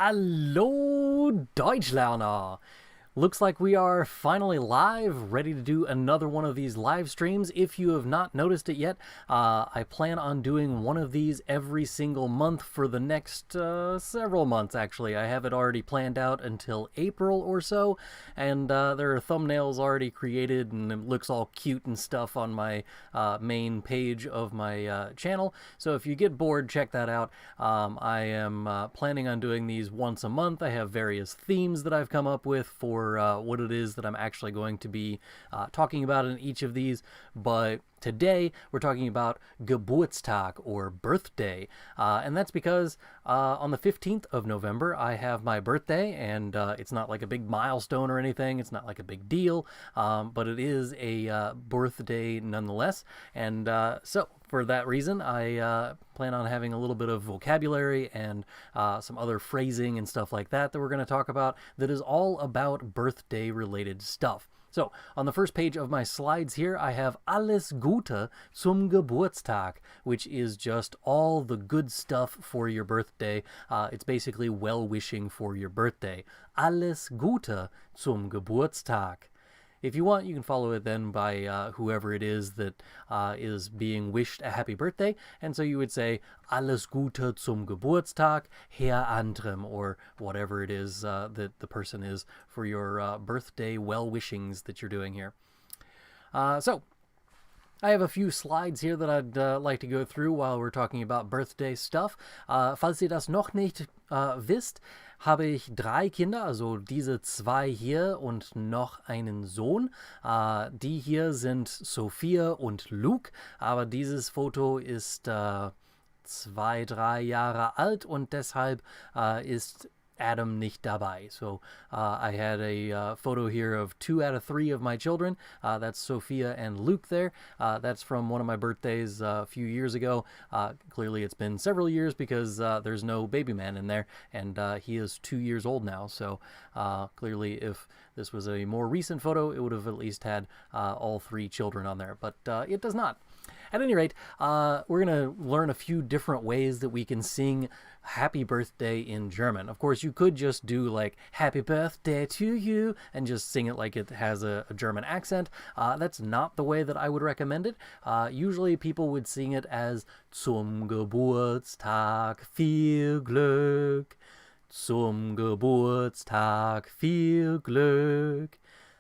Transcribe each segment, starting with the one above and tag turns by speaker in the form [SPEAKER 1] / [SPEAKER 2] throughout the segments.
[SPEAKER 1] Hallo Deutschlerner! Looks like we are finally live, ready to do another one of these live streams. If you have not noticed it yet, I plan on doing one of these every single month for the next several months, actually. I have it already planned out until April or so, and there are thumbnails already created, and it looks all cute and stuff on my main page of my channel. So if you get bored, check that out. I am planning on doing these once a month. I have various themes that I've come up with for what it is that I'm actually going to be talking about in each of these, but today we're talking about Geburtstag, or birthday, and that's because on the 15th of November I have my birthday, and it's not like a big milestone or anything, it's not like a big deal, but it is a birthday nonetheless, and so for that reason, I plan on having a little bit of vocabulary and some other phrasing and stuff like that we're going to talk about that is all about birthday-related stuff. So, on the first page of my slides here, I have Alles Gute zum Geburtstag, which is just all the good stuff for your birthday. It's basically well-wishing for your birthday. Alles Gute zum Geburtstag. If you want, you can follow it then by whoever it is that is being wished a happy birthday. And so you would say, Alles Gute zum Geburtstag, Herr Antrim, or whatever it is that the person is for your birthday well-wishings that you're doing here. So, I have a few slides here that I'd like to go through while we're talking about birthday stuff. Falls ihr das noch nicht wisst, habe ich 3 Kinder, also diese 2 hier und noch einen Sohn. Die hier sind Sophia und Luke, aber dieses Foto ist 2, 3 Jahre alt und deshalb ist Adam nicht dabei. So I had a photo here of 2 out of 3 of my children. That's Sophia and Luke there. That's from one of my birthdays a few years ago. Clearly it's been several years because there's no baby man in there, and he is 2 years old now. So clearly if this was a more recent photo, it would have at least had all 3 children on there, but it does not. At any rate, we're going to learn a few different ways that we can sing Happy Birthday in German. Of course, you could just do like Happy Birthday to you and just sing it like it has a German accent. That's not the way that I would recommend it. Usually people would sing it as Zum Geburtstag viel Glück. Zum Geburtstag viel Glück.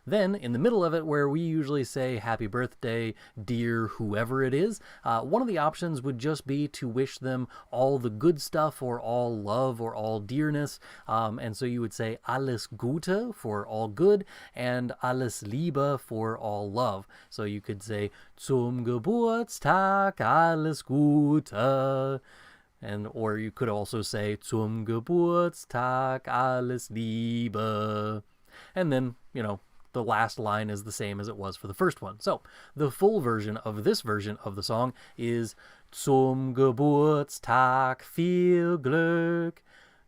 [SPEAKER 1] Then, in the middle of it, where we usually say, happy birthday, dear whoever it is, one of the options would just be to wish them all the good stuff, or all love, or all dearness. And so you would say, alles Gute for all good, and alles Liebe for all love. So you could say, zum Geburtstag alles Gute. Or you could also say, zum Geburtstag alles Liebe. And then, you know, the last line is the same as it was for the first one. So, the full version of this version of the song is Zum Geburtstag viel Glück,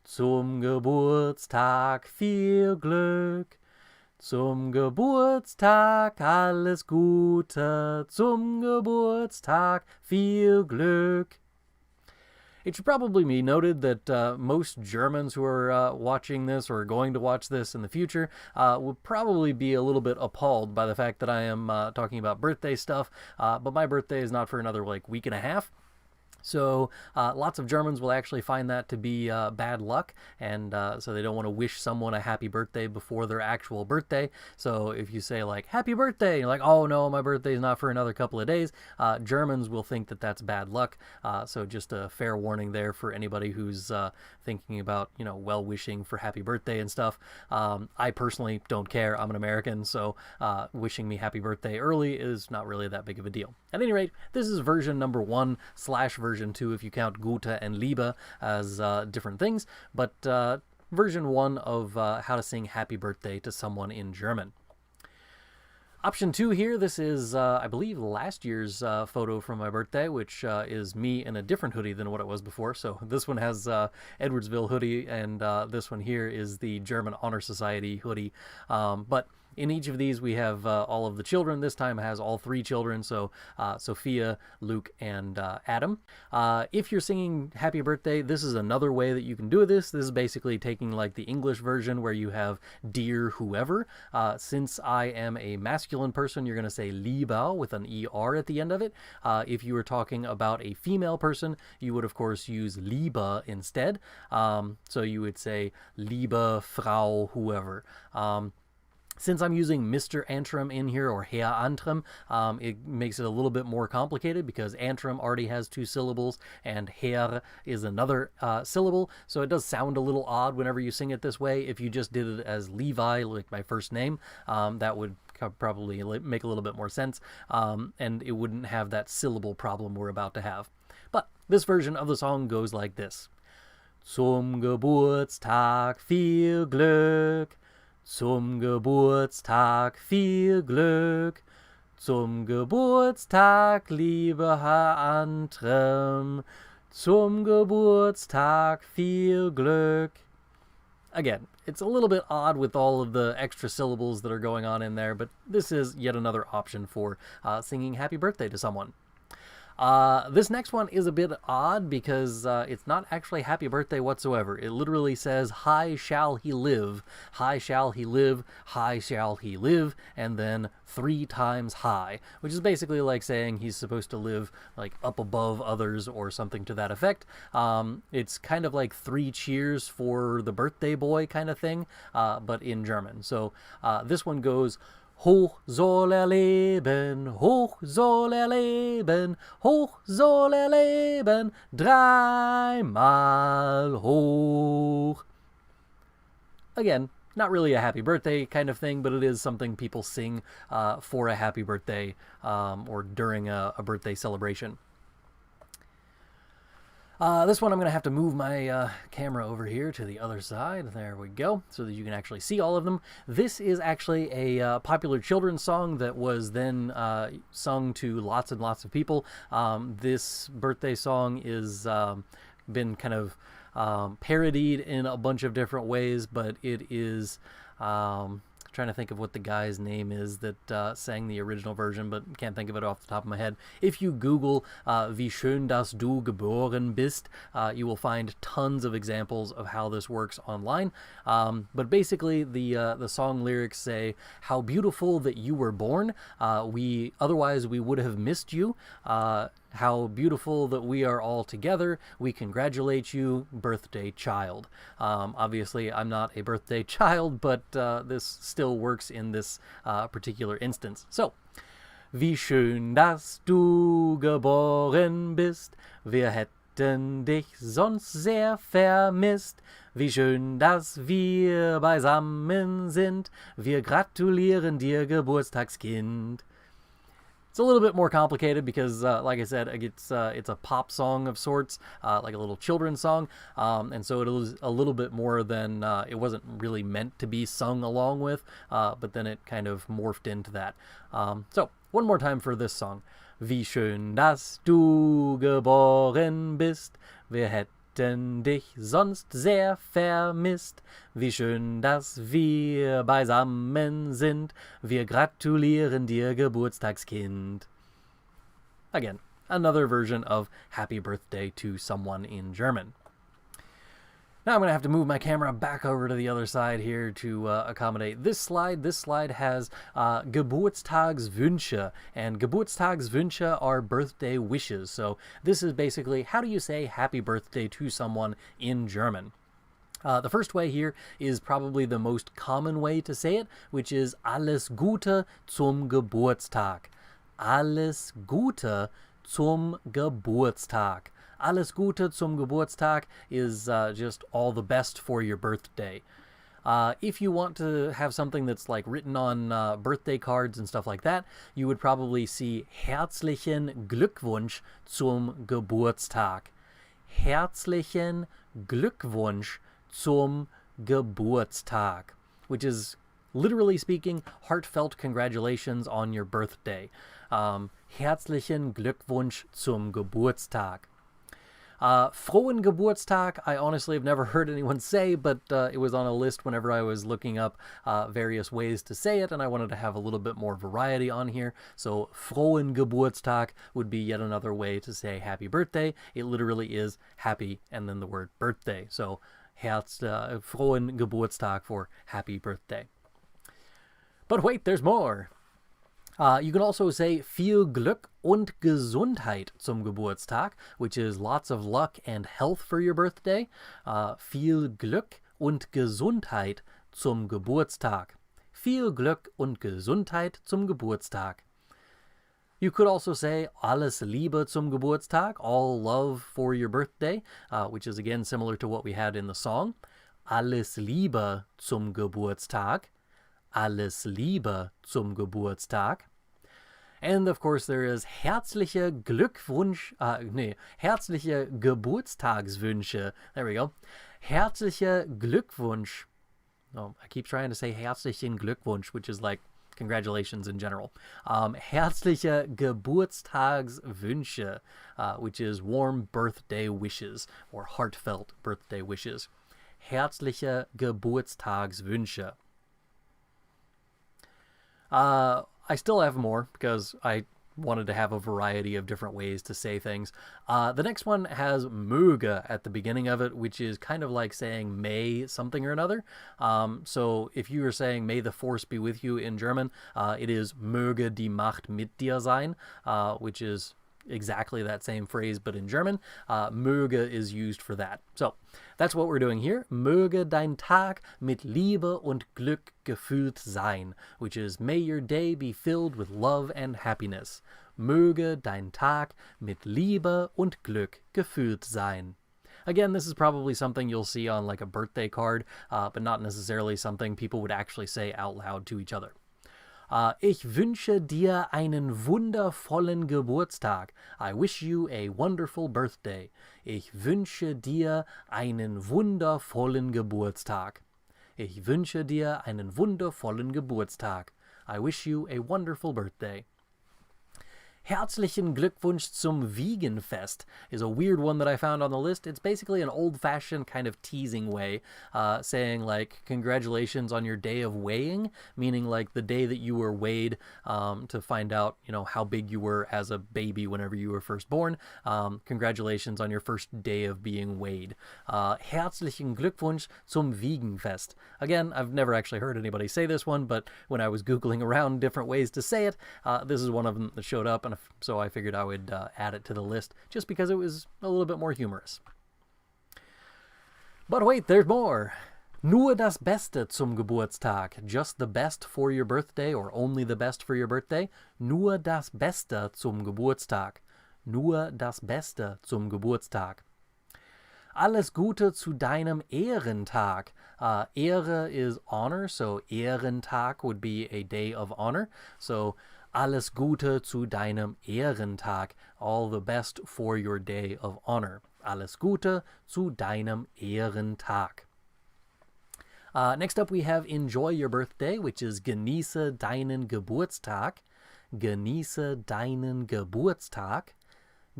[SPEAKER 1] zum Geburtstag viel Glück, zum Geburtstag alles Gute, zum Geburtstag viel Glück. It should probably be noted that most Germans who are watching this or going to watch this in the future will probably be a little bit appalled by the fact that I am talking about birthday stuff, but my birthday is not for another like week and a half. So lots of Germans will actually find that to be bad luck, and so they don't want to wish someone a happy birthday before their actual birthday. So if you say like happy birthday, you're like, oh no, my birthday is not for another couple of days, Germans will think that that's bad luck. So just a fair warning there for anybody who's thinking about, you know, well wishing for happy birthday and stuff. I personally don't care. I'm an American, so wishing me happy birthday early is not really that big of a deal. At any rate, this is version number 1 / version 2 if you count Gute and Liebe as different things, but version 1 of how to sing happy birthday to someone in German. Option 2 here, this is, I believe, last year's photo from my birthday, which is me in a different hoodie than what it was before. So this one has Edwardsville hoodie, and this one here is the German Honor Society hoodie. But in each of these, we have all of the children. This time has all 3 children, so Sophia, Luke, and Adam. If you're singing Happy Birthday, this is another way that you can do this. This is basically taking like the English version where you have dear whoever. Since I am a masculine person, you're going to say lieber with an ER at the end of it. If you were talking about a female person, you would, of course, use liebe instead. So you would say liebe Frau whoever. Since I'm using Mr. Antrim in here, or Herr Antrim, it makes it a little bit more complicated because Antrim already has 2 syllables and Herr is another syllable, so it does sound a little odd whenever you sing it this way. If you just did it as Levi, like my first name, that would probably make a little bit more sense, and it wouldn't have that syllable problem we're about to have. But this version of the song goes like this. Zum Geburtstag viel Glück. Zum Geburtstag viel Glück, zum Geburtstag, lieber Herr Antrim, zum Geburtstag viel Glück. Again, it's a little bit odd with all of the extra syllables that are going on in there, but this is yet another option for singing happy birthday to someone. This next one is a bit odd because it's not actually happy birthday whatsoever. It literally says, high shall he live, high shall he live, high shall he live, and then 3 times high, which is basically like saying he's supposed to live like up above others or something to that effect. It's kind of like 3 cheers for the birthday boy kind of thing, but in German. So this one goes, hoch soll leben, hoch soll leben, hoch soll leben, 3-mal hoch. Again, not really a happy birthday kind of thing, but it is something people sing for a happy birthday or during a birthday celebration. This one I'm going to have to move my camera over here to the other side. There we go, so that you can actually see all of them. This is actually a popular children's song that was then sung to lots and lots of people. This birthday song is been kind of parodied in a bunch of different ways, but it is... trying to think of what the guy's name is that sang the original version, but can't think of it off the top of my head. If you Google Wie schön, dass du geboren bist, you will find tons of examples of how this works online. But basically, the song lyrics say, how beautiful that you were born. Otherwise we would have missed you. How beautiful that we are all together. We congratulate you, birthday child. Obviously, I'm not a birthday child, but this still works in this particular instance. So, wie schön, dass du geboren bist. Wir hätten dich sonst sehr vermisst. Wie schön, dass wir beisammen sind. Wir gratulieren dir, Geburtstagskind. It's a little bit more complicated because, like I said, it's a pop song of sorts, like a little children's song, and so it was a little bit more than it wasn't really meant to be sung along with, but then it kind of morphed into that. So, one more time for this song. Wie schön, dass du geboren bist, wir hätten dich sonst sehr vermisst. Wie schön, dass wir beisammen sind. Wir gratulieren dir, Geburtstagskind. Again, another version of Happy Birthday to someone in German. Now I'm going to have to move my camera back over to the other side here to accommodate this slide. This slide has Geburtstagswünsche, and Geburtstagswünsche are birthday wishes. So this is basically, how do you say happy birthday to someone in German? The first way here is probably the most common way to say it, which is Alles Gute zum Geburtstag. Alles Gute zum Geburtstag. Alles Gute zum Geburtstag is just all the best for your birthday. If you want to have something that's like written on birthday cards and stuff like that, you would probably see Herzlichen Glückwunsch zum Geburtstag. Herzlichen Glückwunsch zum Geburtstag, which is literally speaking heartfelt congratulations on your birthday. Herzlichen Glückwunsch zum Geburtstag. Frohen Geburtstag, I honestly have never heard anyone say, but it was on a list whenever I was looking up various ways to say it, and I wanted to have a little bit more variety on here. So Frohen Geburtstag would be yet another way to say happy birthday. It literally is happy and then the word birthday. So Frohen Geburtstag for happy birthday. But wait, there's more. You can also say viel Glück und Gesundheit zum Geburtstag, which is lots of luck and health for your birthday. Viel Glück und Gesundheit zum Geburtstag. Viel Glück und Gesundheit zum Geburtstag. You could also say alles Liebe zum Geburtstag, all love for your birthday, which is again similar to what we had in the song. Alles Liebe zum Geburtstag. Alles Liebe zum Geburtstag. And of course there is herzliche Geburtstagswünsche. There we go. Herzliche Glückwunsch. Oh, I keep trying to say herzlichen Glückwunsch, which is like congratulations in general. Herzliche Geburtstagswünsche, which is warm birthday wishes or heartfelt birthday wishes. Herzliche Geburtstagswünsche. I still have more because I wanted to have a variety of different ways to say things. The next one has möge at the beginning of it, which is kind of like saying may something or another. So if you are saying may the force be with you in German, it is möge die Macht mit dir sein, which is exactly that same phrase, but in German. Möge is used for that. So that's what we're doing here. Möge dein Tag mit Liebe und Glück gefüllt sein, which is may your day be filled with love and happiness. Möge dein Tag mit Liebe und Glück gefüllt sein. Again, this is probably something you'll see on like a birthday card, but not necessarily something people would actually say out loud to each other. Ich wünsche dir einen wundervollen Geburtstag. I wish you a wonderful birthday. Ich wünsche dir einen wundervollen Geburtstag. Ich wünsche dir einen wundervollen Geburtstag. I wish you a wonderful birthday. Herzlichen Glückwunsch zum Wiegenfest is a weird one that I found on the list. It's basically an old-fashioned kind of teasing way, saying like congratulations on your day of weighing, meaning like the day that you were weighed to find out, you know, how big you were as a baby whenever you were first born. Congratulations on your first day of being weighed. Herzlichen Glückwunsch zum Wiegenfest. Again, I've never actually heard anybody say this one, but when I was Googling around different ways to say it, this is one of them that showed up, and so I figured I would add it to the list just because it was a little bit more humorous. But wait, there's more. Nur das Beste zum Geburtstag. Just the best for your birthday, or only the best for your birthday. Nur das Beste zum Geburtstag. Nur das Beste zum Geburtstag. Alles Gute zu deinem Ehrentag. Ehre is honor, so Ehrentag would be a day of honor. So alles Gute zu deinem Ehrentag. All the best for your day of honor. Alles Gute zu deinem Ehrentag. Next up we have enjoy your birthday, which is genieße deinen Geburtstag. Genieße deinen Geburtstag.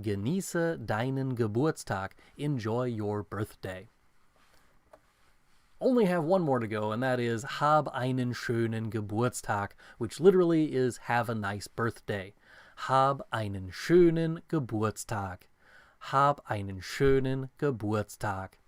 [SPEAKER 1] Genieße deinen Geburtstag. Enjoy your birthday. Only have one more to go, and that is hab einen schönen Geburtstag, which literally is have a nice birthday. Hab einen schönen Geburtstag. Hab einen schönen Geburtstag.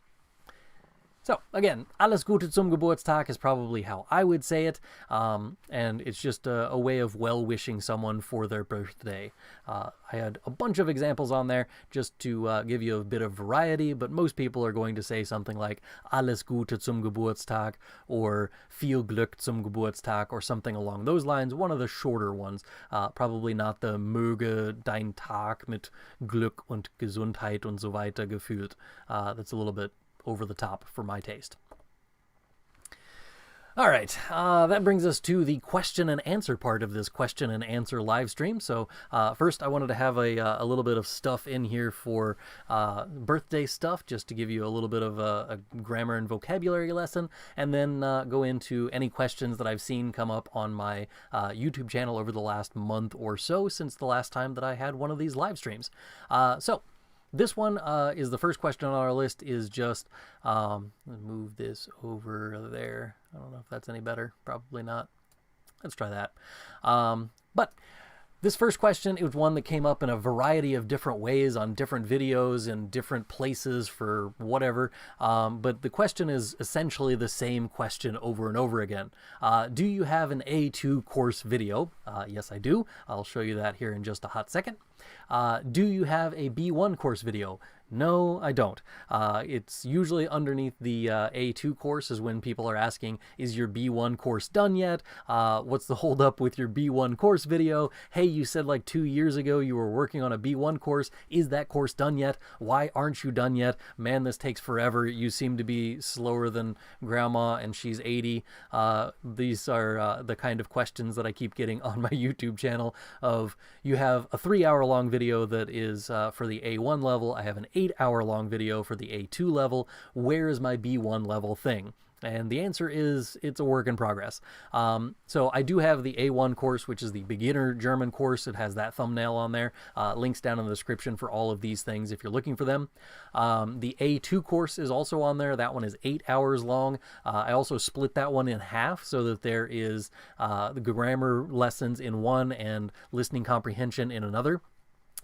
[SPEAKER 1] So, again, alles Gute zum Geburtstag is probably how I would say it, and it's just a way of well-wishing someone for their birthday. I had a bunch of examples on there just to give you a bit of variety, but most people are going to say something like alles Gute zum Geburtstag, or viel Glück zum Geburtstag, or something along those lines, one of the shorter ones. Probably not the möge dein Tag mit Glück und Gesundheit und so weiter gefüllt. That's a little bit over the top for my taste. All right, that brings us to the question and answer part of this question and answer live stream. So first I wanted to have a little bit of stuff in here for birthday stuff, just to give you a little bit of a grammar and vocabulary lesson, and then go into any questions that I've seen come up on my YouTube channel over the last month or so, since the last time that I had one of these live streams. So this one is the first question on our list is just, let's move this over there. I don't know if that's any better. Probably not. Let's try that. But this first question, it was one that came up in a variety of different ways on different videos and different places for whatever. But the question is essentially the same question over and over again. Do you have an A2 course video? Yes, I do. I'll show you that here in just a hot second. Do you have a B1 course video? No, I don't. It's usually underneath the A2 course is when people are asking, is your B1 course done yet? What's the holdup with your B1 course video? Hey, you said like 2 years ago you were working on a B1 course. Is that course done yet? Why aren't you done yet? Man, this takes forever. You seem to be slower than grandma and she's 80. These are the kind of questions that I keep getting on my YouTube channel of, you have a 3-hour-long video that is for the A1 level. I have an 8-hour-long video for the A2 level. Where is my B1 level thing? And the answer is, it's a work in progress. So I do have the A1 course, which is the beginner German course. It has that thumbnail on there. Links down in the description for all of these things if you're looking for them. The A2 course is also on there. That one is 8 hours long. I also split that one in half so that there is the grammar lessons in one and listening comprehension in another.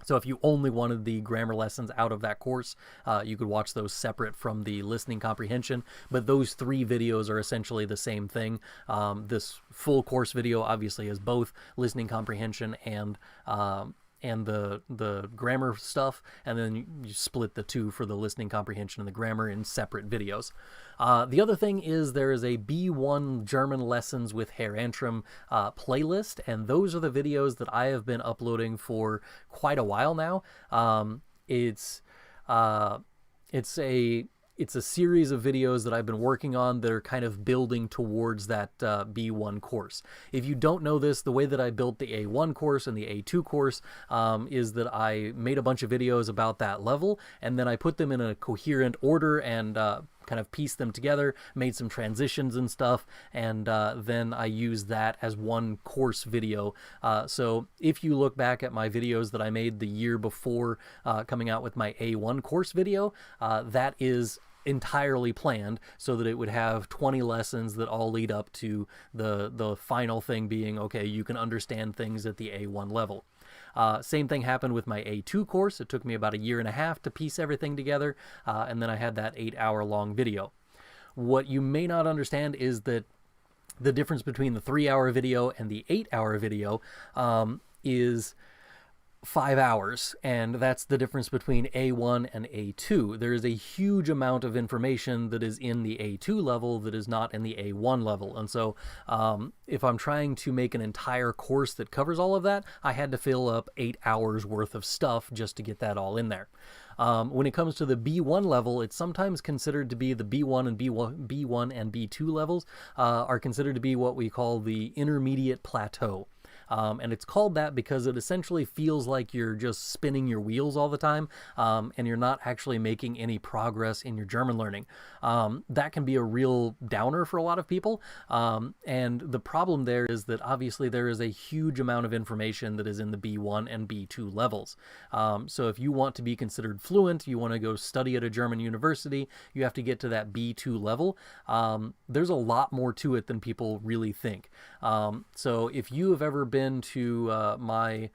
[SPEAKER 1] So if you only wanted the grammar lessons out of that course, you could watch those separate from the listening comprehension. But those 3 videos are essentially the same thing. This full course video obviously is both listening comprehension and the grammar stuff, and then you split the 2 for the listening comprehension and the grammar in separate videos. The other thing is there is a B1 German Lessons with Herr Antrim playlist, and those are the videos that I have been uploading for quite a while now. It's a series of videos that I've been working on that are kind of building towards that B1 course. If you don't know this, the way that I built the A1 course and the A2 course is that I made a bunch of videos about that level, and then I put them in a coherent order and kind of pieced them together, made some transitions and stuff, and then I used that as one course video. So if you look back at my videos that I made the year before coming out with my A1 course video, that is entirely planned so that it would have 20 lessons that all lead up to the final thing being, okay, you can understand things at the A1 level. Same thing happened with my A2 course. It took me about 1.5 years to piece everything together, and then I had that 8-hour-long video. What you may not understand is that the difference between the 3-hour video and the 8-hour video is 5 hours, and that's the difference between A1 and A2. There is a huge amount of information that is in the A2 level that is not in the A1 level, and so if I'm trying to make an entire course that covers all of that, I had to fill up 8 hours worth of stuff just to get that all in there. When it comes to the B1 level, it's sometimes considered to be the B1 and B2 levels are considered to be what we call the intermediate plateau. And it's called that because it essentially feels like you're just spinning your wheels all the time, and you're not actually making any progress in your German learning. That can be a real downer for a lot of people, and the problem there is that obviously there is a huge amount of information that is in the B1 and B2 levels. So if you want to be considered fluent, you want to go study at a German university, you have to get to that B2 level. There's a lot more to it than people really think. So if you have ever been to my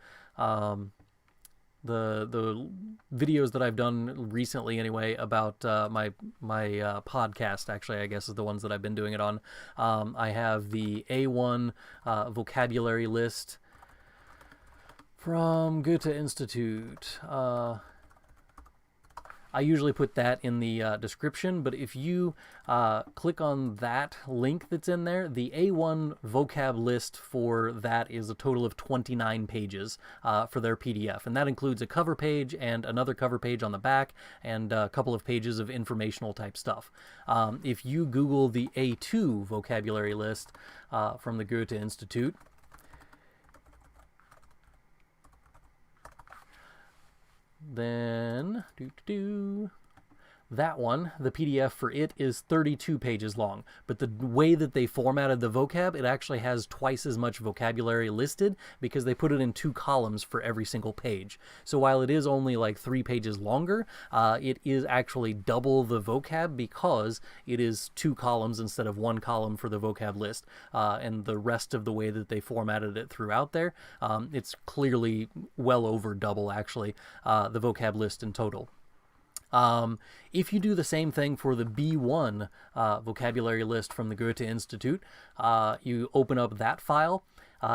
[SPEAKER 1] the videos that I've done recently anyway about my podcast, actually I guess is the ones that I've been doing it on, I have the A1 vocabulary list from Goethe Institute. I usually put that in the description, but if you click on that link that's in there, the A1 vocab list for that is a total of 29 pages for their PDF, and that includes a cover page and another cover page on the back and a couple of pages of informational type stuff. If you Google the A2 vocabulary list from the Goethe Institute, then That one, the PDF for it, is 32 pages long, but the way that they formatted the vocab, it actually has twice as much vocabulary listed because they put it in 2 columns for every single page. So while it is only like 3 pages longer, it is actually double the vocab because it is 2 columns instead of 1 column for the vocab list, and the rest of the way that they formatted it throughout there, it's clearly well over double, actually, the vocab list in total. If you do the same thing for the B1 vocabulary list from the Goethe Institute, you open up that file.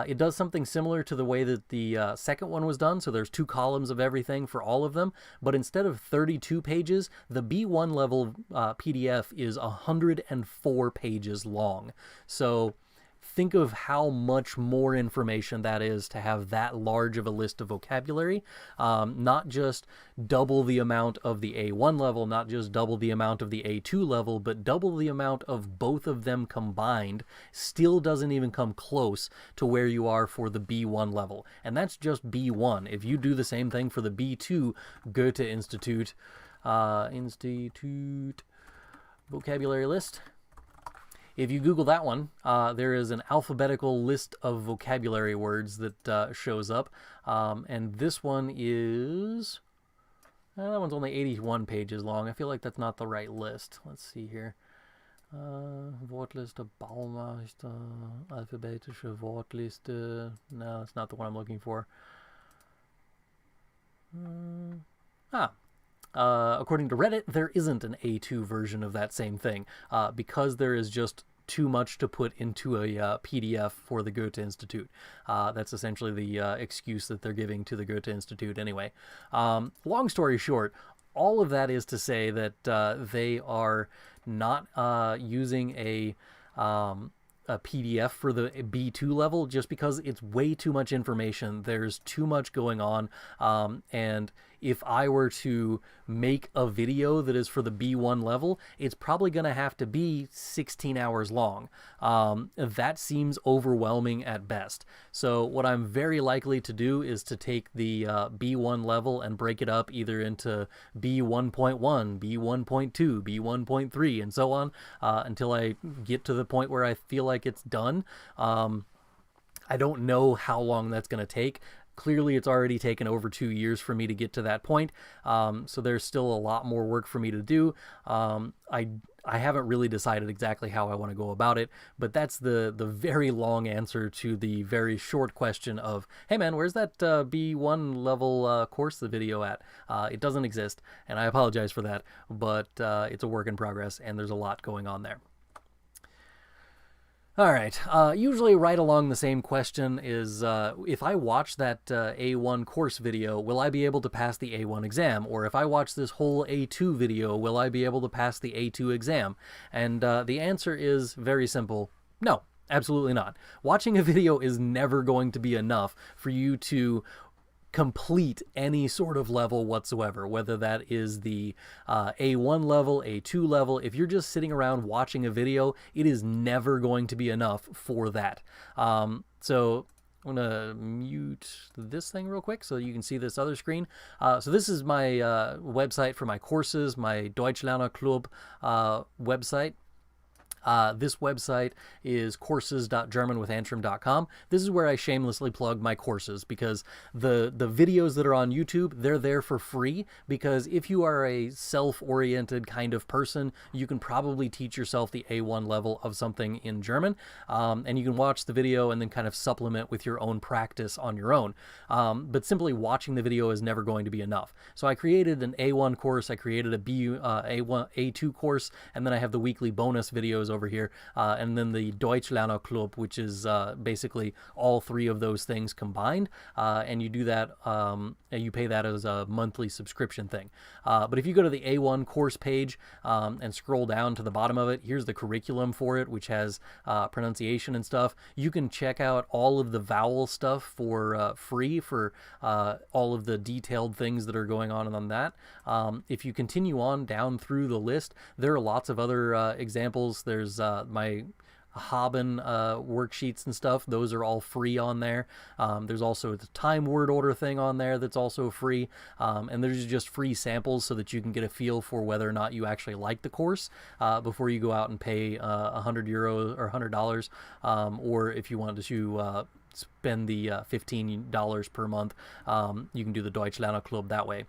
[SPEAKER 1] It does something similar to the way that the second one was done, so there's 2 columns of everything for all of them, but instead of 32 pages, the B1 level PDF is 104 pages long. So think of how much more information that is to have that large of a list of vocabulary. Not just double the amount of the A1 level, not just double the amount of the A2 level, but double the amount of both of them combined still doesn't even come close to where you are for the B1 level. And that's just B1. If you do the same thing for the B2 Goethe Institute, vocabulary list, if you Google that one, there is an alphabetical list of vocabulary words that shows up, and this one is, that one's only 81 pages long. I feel like that's not the right list. Let's see here. Wortliste, Baumeister, alphabetische Wortliste. No, that's not the one I'm looking for. According to Reddit, there isn't an A2 version of that same thing, because there is just too much to put into a PDF for the Goethe Institute. That's essentially the excuse that they're giving to the Goethe Institute anyway. Long story short, all of that is to say that they are not using a PDF for the B2 level just because it's way too much information. There's too much going on, and if I were to make a video that is for the B1 level, it's probably going to have to be 16 hours long. That seems overwhelming at best. So what I'm very likely to do is to take the B1 level and break it up either into B1.1, B1.2, B1.3, and so on, until I get to the point where I feel like it's done. I don't know how long that's going to take. Clearly, it's already taken over 2 years for me to get to that point, so there's still a lot more work for me to do. I haven't really decided exactly how I want to go about it, but that's the very long answer to the very short question of, hey man, where's that B1 level course the video at? It doesn't exist, and I apologize for that, but it's a work in progress, and there's a lot going on there. All right, usually right along the same question is, if I watch that A1 course video, will I be able to pass the A1 exam? Or if I watch this whole A2 video, will I be able to pass the A2 exam? And the answer is very simple: no, absolutely not. Watching a video is never going to be enough for you to complete any sort of level whatsoever, whether that is the A1 level, A2 level. If you're just sitting around watching a video, it is never going to be enough for that. So I'm gonna mute this thing real quick so you can see this other screen. So this is my website for my courses, my Deutschlerner Club website. This website is courses.germanwithantrim.com. This is where I shamelessly plug my courses, because the videos that are on YouTube, they're there for free, because if you are a self-oriented kind of person, you can probably teach yourself the A1 level of something in German, and you can watch the video and then kind of supplement with your own practice on your own. But simply watching the video is never going to be enough. So I created an A1 course, I created a A2 course, and then I have the weekly bonus videos over here, and then the Deutschlerner Club, which is basically all 3 of those things combined, and you do that, you pay that as a monthly subscription thing. But if you go to the A1 course page and scroll down to the bottom of it, here's the curriculum for it, which has pronunciation and stuff. You can check out all of the vowel stuff for free for all of the detailed things that are going on that. If you continue on down through the list, there are lots of other examples. There's my Haben worksheets and stuff. Those are all free on there. There's also the time word order thing on there that's also free. And there's just free samples so that you can get a feel for whether or not you actually like the course before you go out and pay €100 or $100, or if you want to spend the $15 per month, you can do the Deutschlerner Club that way.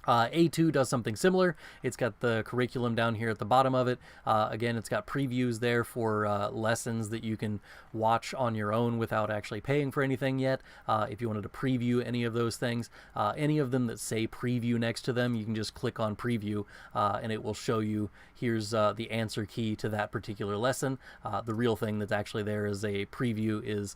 [SPEAKER 1] A2 does something similar. It's got the curriculum down here at the bottom of it. Again, it's got previews there for lessons that you can watch on your own without actually paying for anything yet. If you wanted to preview any of those things, any of them that say preview next to them, you can just click on preview and it will show you here's the answer key to that particular lesson. The real thing that's actually there as a preview is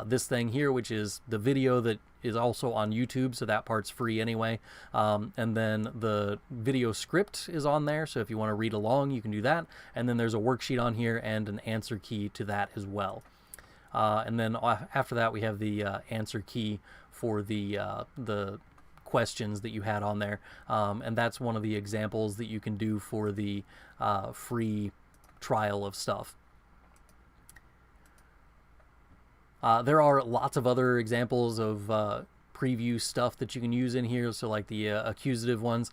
[SPEAKER 1] this thing here, which is the video that is also on YouTube, so that part's free anyway. And then the video script is on there, so if you want to read along, you can do that. And then there's a worksheet on here and an answer key to that as well. And then after that, we have the answer key for the questions that you had on there. And that's one of the examples that you can do for the free trial of stuff. There are lots of other examples of preview stuff that you can use in here, so like the accusative ones.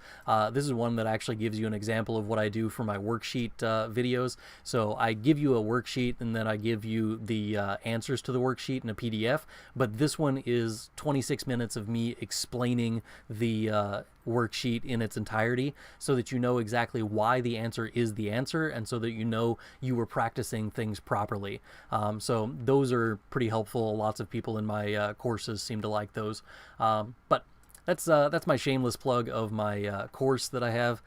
[SPEAKER 1] This is one that actually gives you an example of what I do for my worksheet videos. So I give you a worksheet and then I give you the answers to the worksheet in a PDF, but this one is 26 minutes of me explaining the worksheet in its entirety so that you know exactly why the answer is the answer and so that you know you were practicing things properly. So those are pretty helpful. Lots of people in my courses seem to like those. But that's my shameless plug of my course that I have.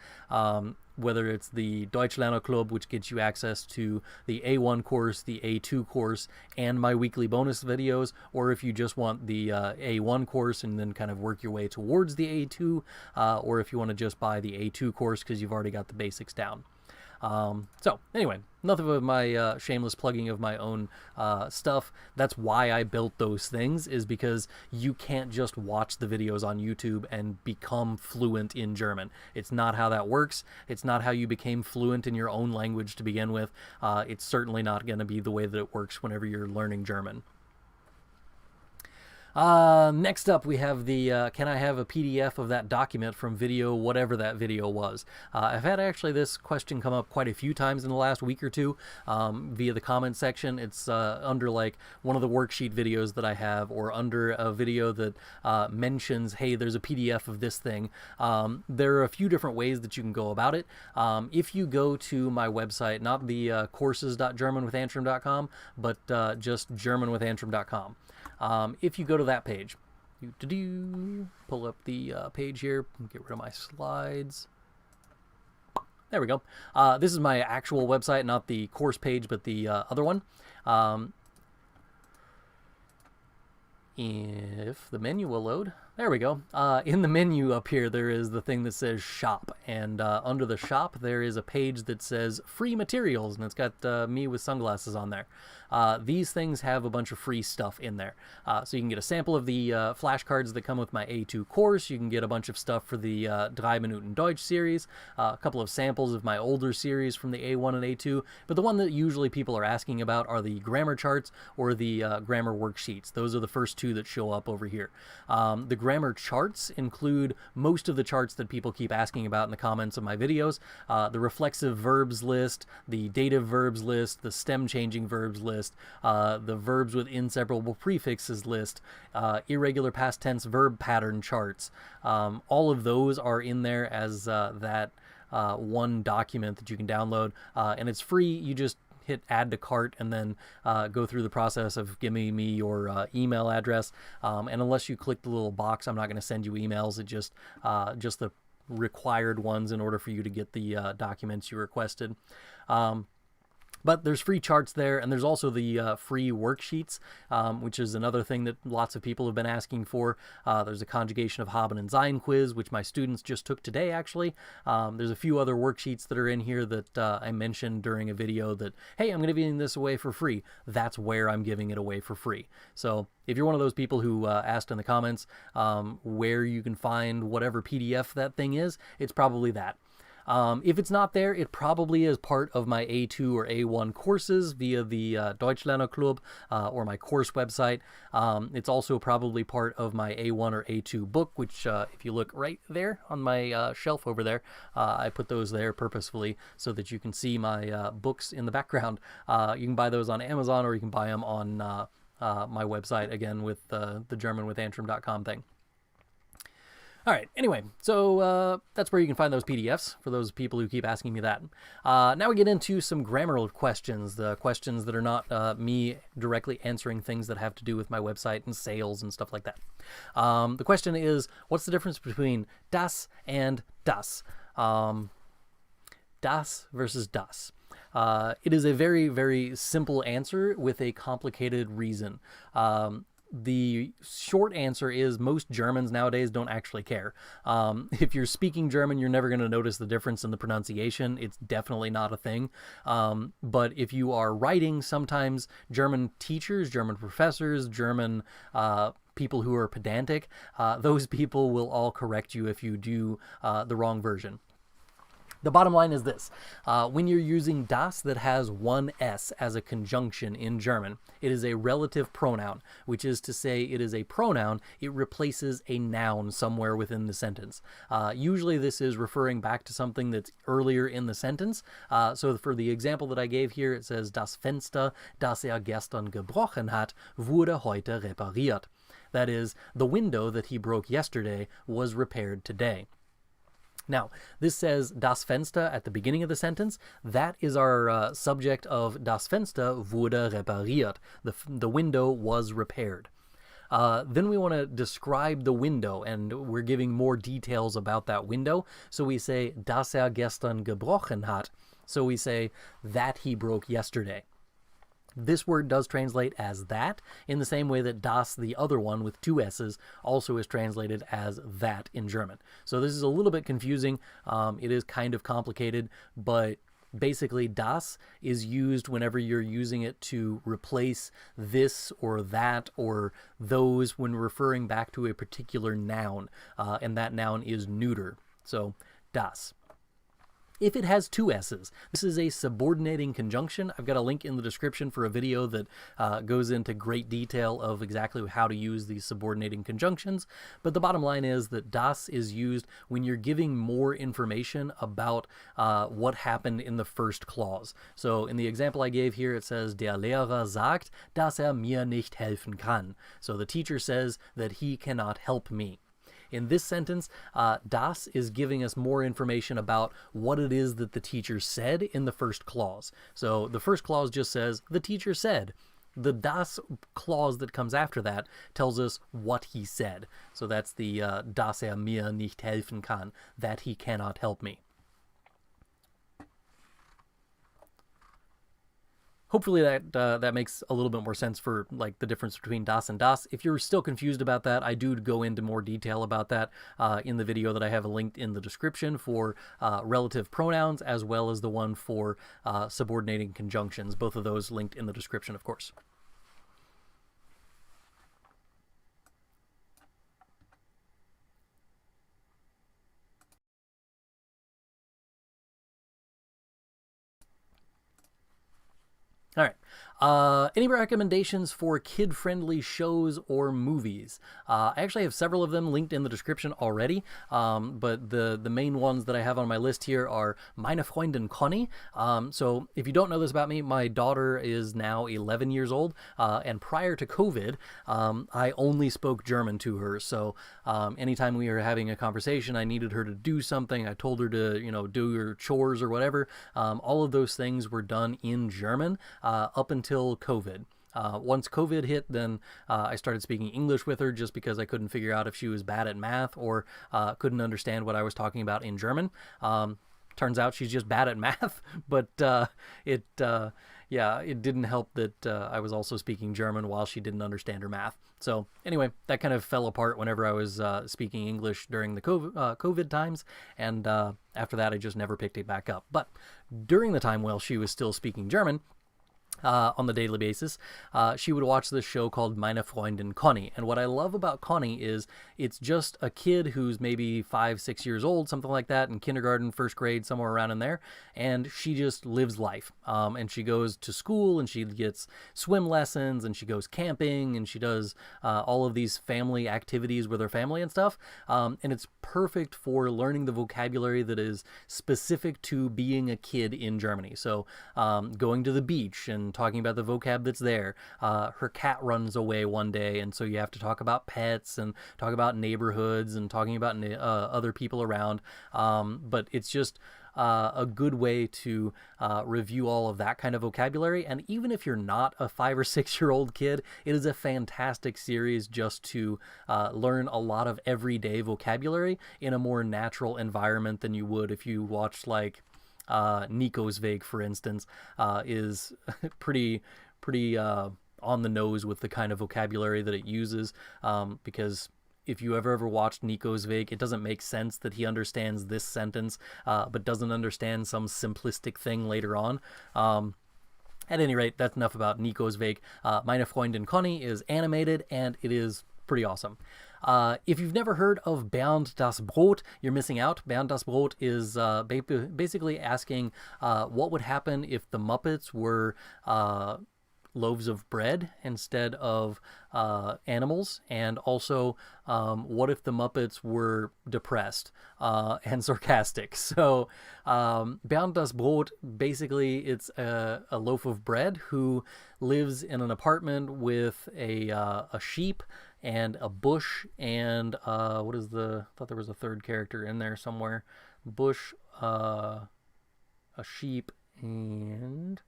[SPEAKER 1] Whether it's the Deutschlerner Club, which gets you access to the A1 course, the A2 course, and my weekly bonus videos, or if you just want the A1 course and then kind of work your way towards the A2, or if you want to just buy the A2 course because you've already got the basics down. So anyway, enough of my shameless plugging of my own stuff. That's why I built those things, is because you can't just watch the videos on YouTube and become fluent in German. It's not how that works. It's not how you became fluent in your own language to begin with. It's certainly not going to be the way that it works whenever you're learning German. Next up, we have the, can I have a PDF of that document from video, whatever that video was? I've had actually this question come up quite a few times in the last week or two via the comment section. It's under like one of the worksheet videos that I have, or under a video that mentions, hey, there's a PDF of this thing. There are a few different ways that you can go about it. If you go to my website, not the courses.germanwithantrim.com, but just germanwithantrim.com. If you go to that page, pull up the page here, get rid of my slides. There we go. This is my actual website, not the course page, but the other one. If the menu will load, there we go. In the menu up here, there is the thing that says shop, and under the shop, there is a page that says free materials, and it's got me with sunglasses on there. These things have a bunch of free stuff in there. So you can get a sample of the flashcards that come with my A2 course. You can get a bunch of stuff for the 3 Minuten Deutsch series, a couple of samples of my older series from the A1 and A2, but the one that usually people are asking about are the grammar charts or the grammar worksheets. Those are the first two that show up over here. The grammar charts include most of the charts that people keep asking about in the comments of my videos. The reflexive verbs list, the dative verbs list, the stem changing verbs list, the verbs with inseparable prefixes list, irregular past tense verb pattern charts. All of those are in there as that one document that you can download, and it's free. You just hit add to cart and then go through the process of giving me your email address. And unless you click the little box, I'm not going to send you emails. It just the required ones in order for you to get the documents you requested. But there's free charts there, and there's also the free worksheets, which is another thing that lots of people have been asking for. There's a conjugation of haben and sein quiz, which my students just took today, actually. There's a few other worksheets that are in here that I mentioned during a video that, hey, I'm going to be giving this away for free. That's where I'm giving it away for free. So if you're one of those people who asked in the comments where you can find whatever PDF that thing is, it's probably that. If it's not there, it probably is part of my A2 or A1 courses via the Deutschlerner Club or my course website. It's also probably part of my A1 or A2 book, which if you look right there on my shelf over there, I put those there purposefully so that you can see my books in the background. You can buy those on Amazon, or you can buy them on my website, again, with the GermanWithAntrim.com thing. All right, anyway, so that's where you can find those PDFs for those people who keep asking me that. Now we get into some grammar questions, the questions that are not me directly answering things that have to do with my website and sales and stuff like that. The question is, what's the difference between das and das? Das versus das. It is a very, very simple answer with a complicated reason. The short answer is most Germans nowadays don't actually care. If you're speaking German, you're never going to notice the difference in the pronunciation. It's definitely not a thing. But if you are writing, sometimes German teachers, German professors, German people who are pedantic, those people will all correct you if you do the wrong version. The bottom line is this. When you're using das that has one S as a conjunction in German, it is a relative pronoun, which is to say it is a pronoun. It replaces a noun somewhere within the sentence. Usually this is referring back to something that's earlier in the sentence. So for the example that I gave here, it says, Das Fenster, das gestern gebrochen hat, wurde heute repariert. That is, the window that he broke yesterday was repaired today. Now, this says das Fenster at the beginning of the sentence. That is our subject of das Fenster wurde repariert. The window was repaired. Then we want to describe the window, and we're giving more details about that window. So we say, dass gestern gebrochen hat. So we say, that he broke yesterday. This word does translate as that, in the same way that das, the other one with two S's, also is translated as that in German. So this is a little bit confusing. It is kind of complicated, but basically das is used whenever you're using it to replace this or that or those when referring back to a particular noun, and that noun is neuter. So das. If it has two S's, this is a subordinating conjunction. I've got a link in the description for a video that goes into great detail of exactly how to use these subordinating conjunctions. But the bottom line is that das is used when you're giving more information about what happened in the first clause. So in the example I gave here, it says, Der Lehrer sagt, dass mir nicht helfen kann. So the teacher says that he cannot help me. In this sentence, das is giving us more information about what it is that the teacher said in the first clause. So the first clause just says, the teacher said. The das clause that comes after that tells us what he said. So that's the dass mir nicht helfen kann, that he cannot help me. Hopefully that makes a little bit more sense for like the difference between das and das. If you're still confused about that, I do go into more detail about that in the video that I have linked in the description for relative pronouns, as well as the one for subordinating conjunctions. Both of those linked in the description, of course. All right. Any recommendations for kid-friendly shows or movies? I actually have several of them linked in the description already, but the main ones that I have on my list here are Meine Freundin Conny. So if you don't know this about me, my daughter is now 11 years old, and prior to COVID, I only spoke German to her. So anytime we were having a conversation, I needed her to do something. I told her to, do her chores or whatever. All of those things were done in German up until COVID. Once COVID hit, then I started speaking English with her just because I couldn't figure out if she was bad at math or couldn't understand what I was talking about in German. Turns out she's just bad at math, but it didn't help that I was also speaking German while she didn't understand her math. So anyway, that kind of fell apart whenever I was speaking English during the COVID times, and after that I just never picked it back up. But during the time while she was still speaking German, on the daily basis, she would watch this show called Meine Freundin Conny. And what I love about Conny is it's just a kid who's maybe 5, 6 years old, something like that, in kindergarten, first grade, somewhere around in there. And she just lives life. And she goes to school and she gets swim lessons and she goes camping and she does all of these family activities with her family and stuff. And it's perfect for learning the vocabulary that is specific to being a kid in Germany. So going to the beach and talking about the vocab that's there. Her cat runs away one day, and so you have to talk about pets and talk about neighborhoods and talking about other people around. But it's just a good way to review all of that kind of vocabulary. And even if you're not a 5 or 6 year old kid, it is a fantastic series just to learn a lot of everyday vocabulary in a more natural environment than you would if you watched like Nico's Weg, for instance, is pretty on the nose with the kind of vocabulary that it uses, because if you ever watched Nico's Weg, it doesn't make sense that he understands this sentence, but doesn't understand some simplistic thing later on. At any rate, that's enough about Nico's Weg. Meine Freundin Conny is animated, and it is pretty awesome. If you've never heard of Bernd das Brot, you're missing out. Bernd das Brot is basically asking what would happen if the Muppets were loaves of bread instead of animals, and also what if the Muppets were depressed and sarcastic. So Bernd das Brot, basically it's a loaf of bread who lives in an apartment with a sheep and a bush and I thought there was a third character in there somewhere. Bush, a sheep, and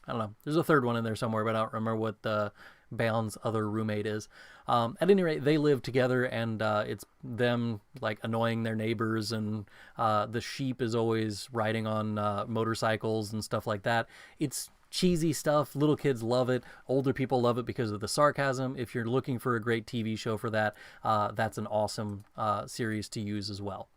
[SPEAKER 1] I don't know. There's a third one in there somewhere, but I don't remember what the Bound's other roommate is. At any rate, they live together, and it's them like annoying their neighbors, and the sheep is always riding on motorcycles and stuff like that. It's cheesy stuff. Little kids love it. Older people love it because of the sarcasm. If you're looking for a great TV show for that, that's an awesome series to use as well.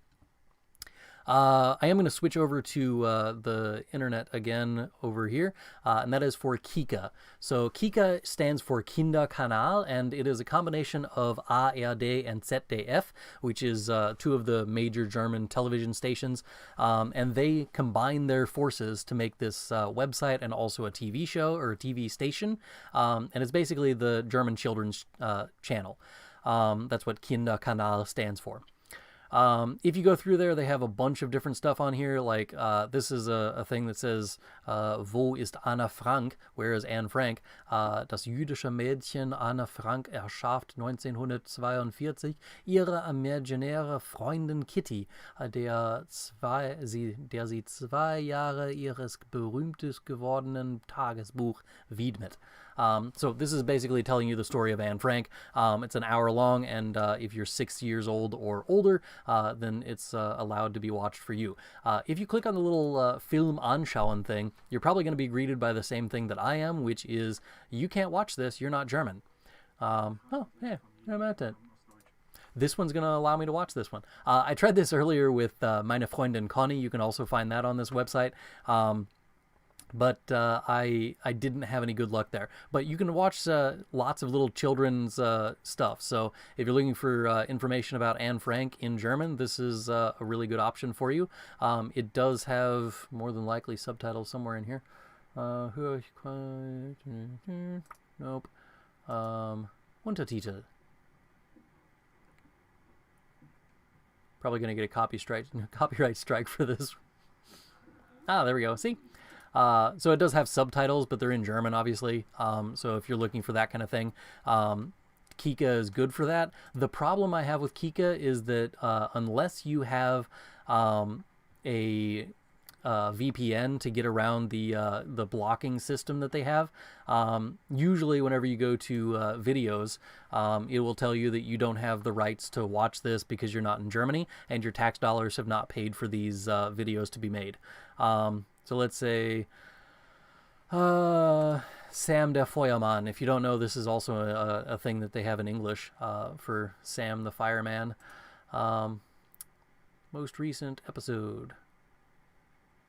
[SPEAKER 1] I am going to switch over to the internet again over here, and that is for Kika. So Kika stands for Kinderkanal, and it is a combination of ARD and ZDF, which is two of the major German television stations, and they combine their forces to make this website and also a TV show or a TV station, and it's basically the German children's channel. That's what Kinderkanal stands for. If you go through there, they have a bunch of different stuff on here. Like this is a thing that says, Wo ist Anna Frank? Where is Anne Frank? Das jüdische Mädchen Anna Frank erschafft 1942 ihre imaginäre Freundin Kitty, der sie 2 Jahre ihres berühmtes gewordenen Tagesbuch widmet. So this is basically telling you the story of Anne Frank. It's an hour long, and if you're 6 years old or older, then it's allowed to be watched for you. If you click on the little Film anschauen thing, you're probably going to be greeted by the same thing that I am, which is, you can't watch this, you're not German. Oh, yeah, I'm at that. This one's going to allow me to watch this one. I tried this earlier with Meine Freundin Conny. You can also find that on this website. But I didn't have any good luck there. But you can watch lots of little children's stuff. So if you're looking for information about Anne Frank in German, this is a really good option for you. It does have more than likely subtitles somewhere in here. Nope. Untertitel. Probably going to get a copyright strike for this. Ah, there we go. See? So it does have subtitles, but they're in German, obviously. So if you're looking for that kind of thing, Kika is good for that. The problem I have with Kika is that unless you have a VPN to get around the blocking system that they have, usually whenever you go to videos, it will tell you that you don't have the rights to watch this because you're not in Germany and your tax dollars have not paid for these videos to be made. So let's say Sam der Feuermann. If you don't know, this is also a thing that they have in English for Sam the Fireman. Most recent episode.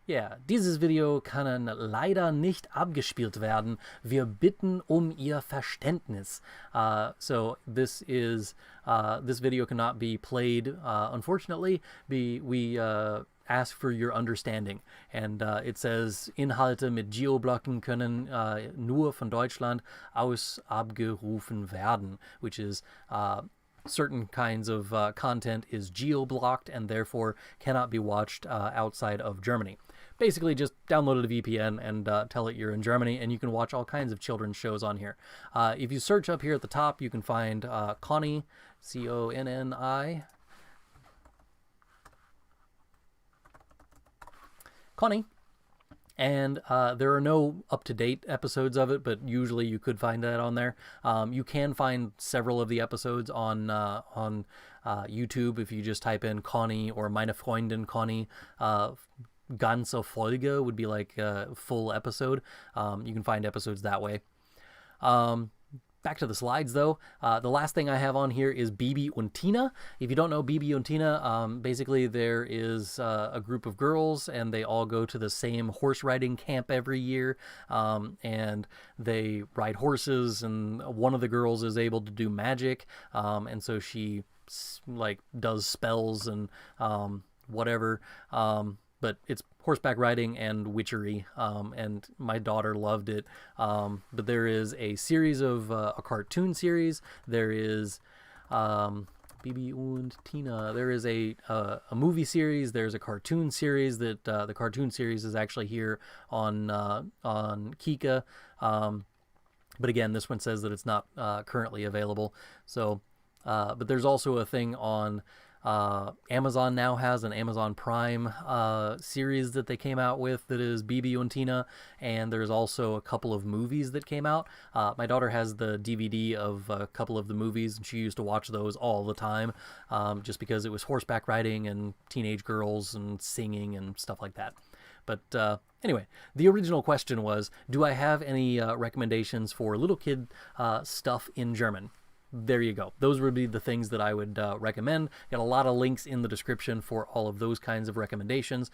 [SPEAKER 1] Yeah, dieses Video kann leider nicht abgespielt werden. Wir bitten Ihr Verständnis. So this is this video cannot be played. Unfortunately, we ask for your understanding. And it says Inhalte mit Geoblocken können nur von Deutschland aus abgerufen werden, which is certain kinds of content is geo-blocked and therefore cannot be watched outside of Germany. Basically, just download a VPN and tell it you're in Germany, and you can watch all kinds of children's shows on here. If you search up here at the top, you can find Connie, C-O-N-N-I. Connie. And there are no up-to-date episodes of it, but usually you could find that on there. You can find several of the episodes on YouTube if you just type in Connie or Meine Freundin Connie. Ganze Folge would be like a full episode. You can find episodes that way. Back to the slides, though. The last thing I have on here is Bibi und Tina. If you don't know Bibi und Tina, basically there is a group of girls, and they all go to the same horse riding camp every year, and they ride horses, and one of the girls is able to do magic, and so she like does spells and whatever. But it's horseback riding and witchery, and my daughter loved it. But there is a series of a cartoon series. There is Bibi und Tina. There is a movie series. There's a cartoon series that the cartoon series is actually here on Kika. But again, this one says that it's not currently available. So, but there's also a thing on. Amazon now has an Amazon Prime series that they came out with that is Bibi und Tina, and there's also a couple of movies that came out. My daughter has the DVD of a couple of the movies, and she used to watch those all the time, just because it was horseback riding and teenage girls and singing and stuff like that. But anyway, the original question was, do I have any recommendations for little kid stuff in German? There you go. Those would be the things that I would recommend. Got a lot of links in the description for all of those kinds of recommendations.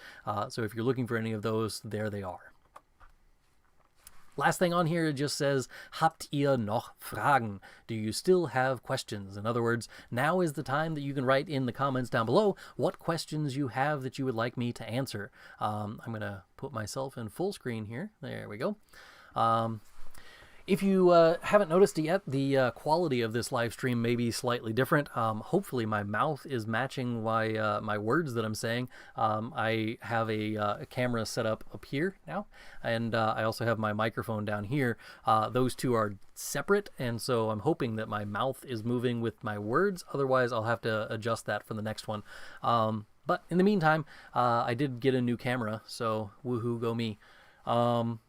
[SPEAKER 1] So if you're looking for any of those, there they are. Last thing on here, it just says, Habt ihr noch Fragen? Do you still have questions? In other words, now is the time that you can write in the comments down below what questions you have that you would like me to answer. I'm going to put myself in full screen here. There we go. If you haven't noticed it yet, the quality of this live stream may be slightly different. Hopefully my mouth is matching my words that I'm saying. I have a camera set up here now, and I also have my microphone down here. Those two are separate, and so I'm hoping that my mouth is moving with my words. Otherwise, I'll have to adjust that for the next one. But in the meantime, I did get a new camera, so woohoo, go me. Now,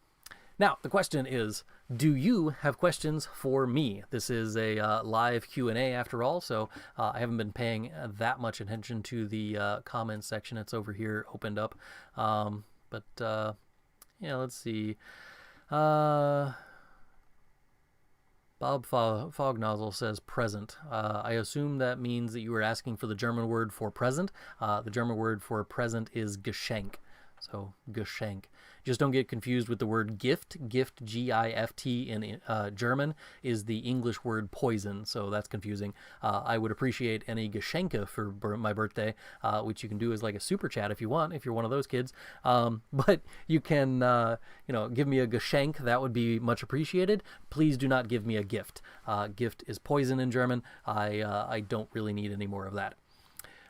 [SPEAKER 1] the question is, do you have questions for me? This is a live Q&A after all, so I haven't been paying that much attention to the comments section. It's over here, opened up. But yeah, let's see. Bob Fognozzle says present. I assume that means that you were asking for the German word for present. The German word for present is Geschenk. So, Geschenk. Just don't get confused with the word gift. Gift, G-I-F-T, in German is the English word poison, so that's confusing. I would appreciate any Geschenke for my birthday, which you can do as like a super chat if you want, if you're one of those kids. But you can, give me a Geschenk. That would be much appreciated. Please do not give me a gift. Gift is poison in German. I don't really need any more of that.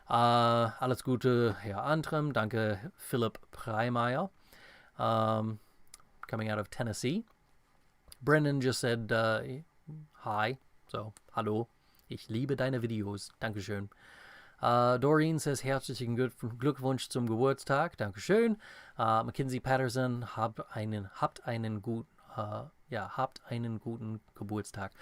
[SPEAKER 1] Alles Gute, Herr Antrim. Danke, Philipp Preimeyer. Coming out of Tennessee. Brendan just said hi, so hallo. Ich liebe deine Videos. Dankeschön. Doreen says herzlichen Glückwunsch zum Geburtstag. Dankeschön. Mackenzie Patterson, habt einen guten Geburtstag.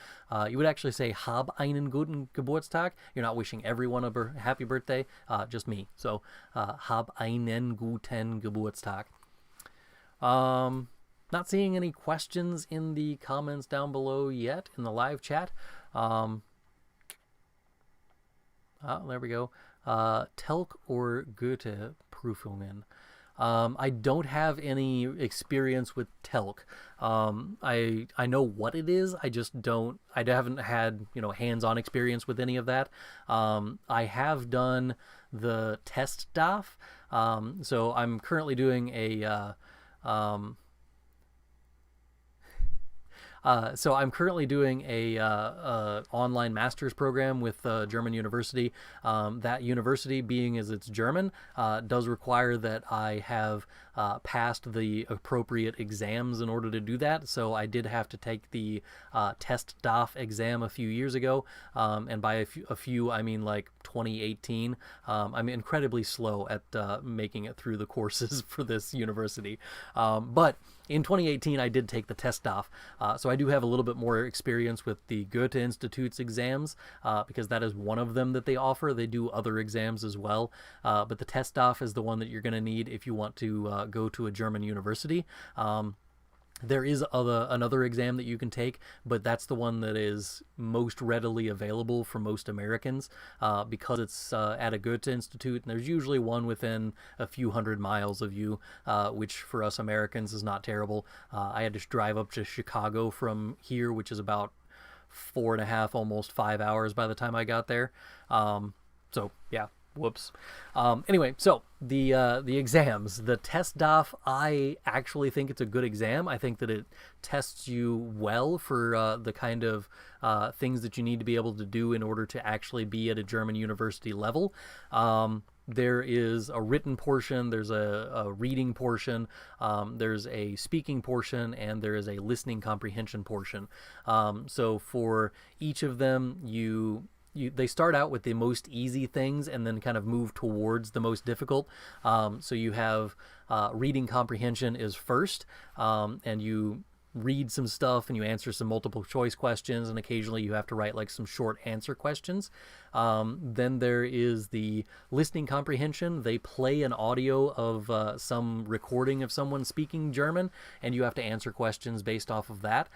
[SPEAKER 1] You would actually say hab einen guten Geburtstag. You're not wishing everyone a happy birthday, just me. So hab einen guten Geburtstag. Not seeing any questions in the comments down below yet in the live chat. There we go. Telk or Goethe Prüfungen. I don't have any experience with Telk. I know what it is. I just don't. I haven't had hands-on experience with any of that. I have done the TestDaF. So I'm currently doing a online master's program with a German university. That university, being as it's German, does require that I have passed the appropriate exams in order to do that. So I did have to take the TestDaF exam a few years ago, and by a few I mean like 2018. I'm incredibly slow at making it through the courses for this university, but in 2018, I did take the TestDaF, so I do have a little bit more experience with the Goethe Institute's exams, because that is one of them that they offer. They do other exams as well, but the TestDaF is the one that you're going to need if you want to go to a German university. There is another exam that you can take, but that's the one that is most readily available for most Americans, because it's at a Goethe Institute, and there's usually one within a few hundred miles of you, which for us Americans is not terrible. I had to drive up to Chicago from here, which is about 4.5, almost 5 hours by the time I got there. So yeah. Whoops. Anyway, so the exams, the TestDaF, I actually think it's a good exam. I think that it tests you well for the kind of things that you need to be able to do in order to actually be at a German university level. There is a written portion, there's a reading portion, there's a speaking portion, and there is a listening comprehension portion. So for each of them, they start out with the most easy things and then kind of move towards the most difficult. So you have reading comprehension is first, and you read some stuff and you answer some multiple choice questions, and occasionally you have to write like some short answer questions. Then there is the listening comprehension. They play an audio of some recording of someone speaking German, and you have to answer questions based off of that.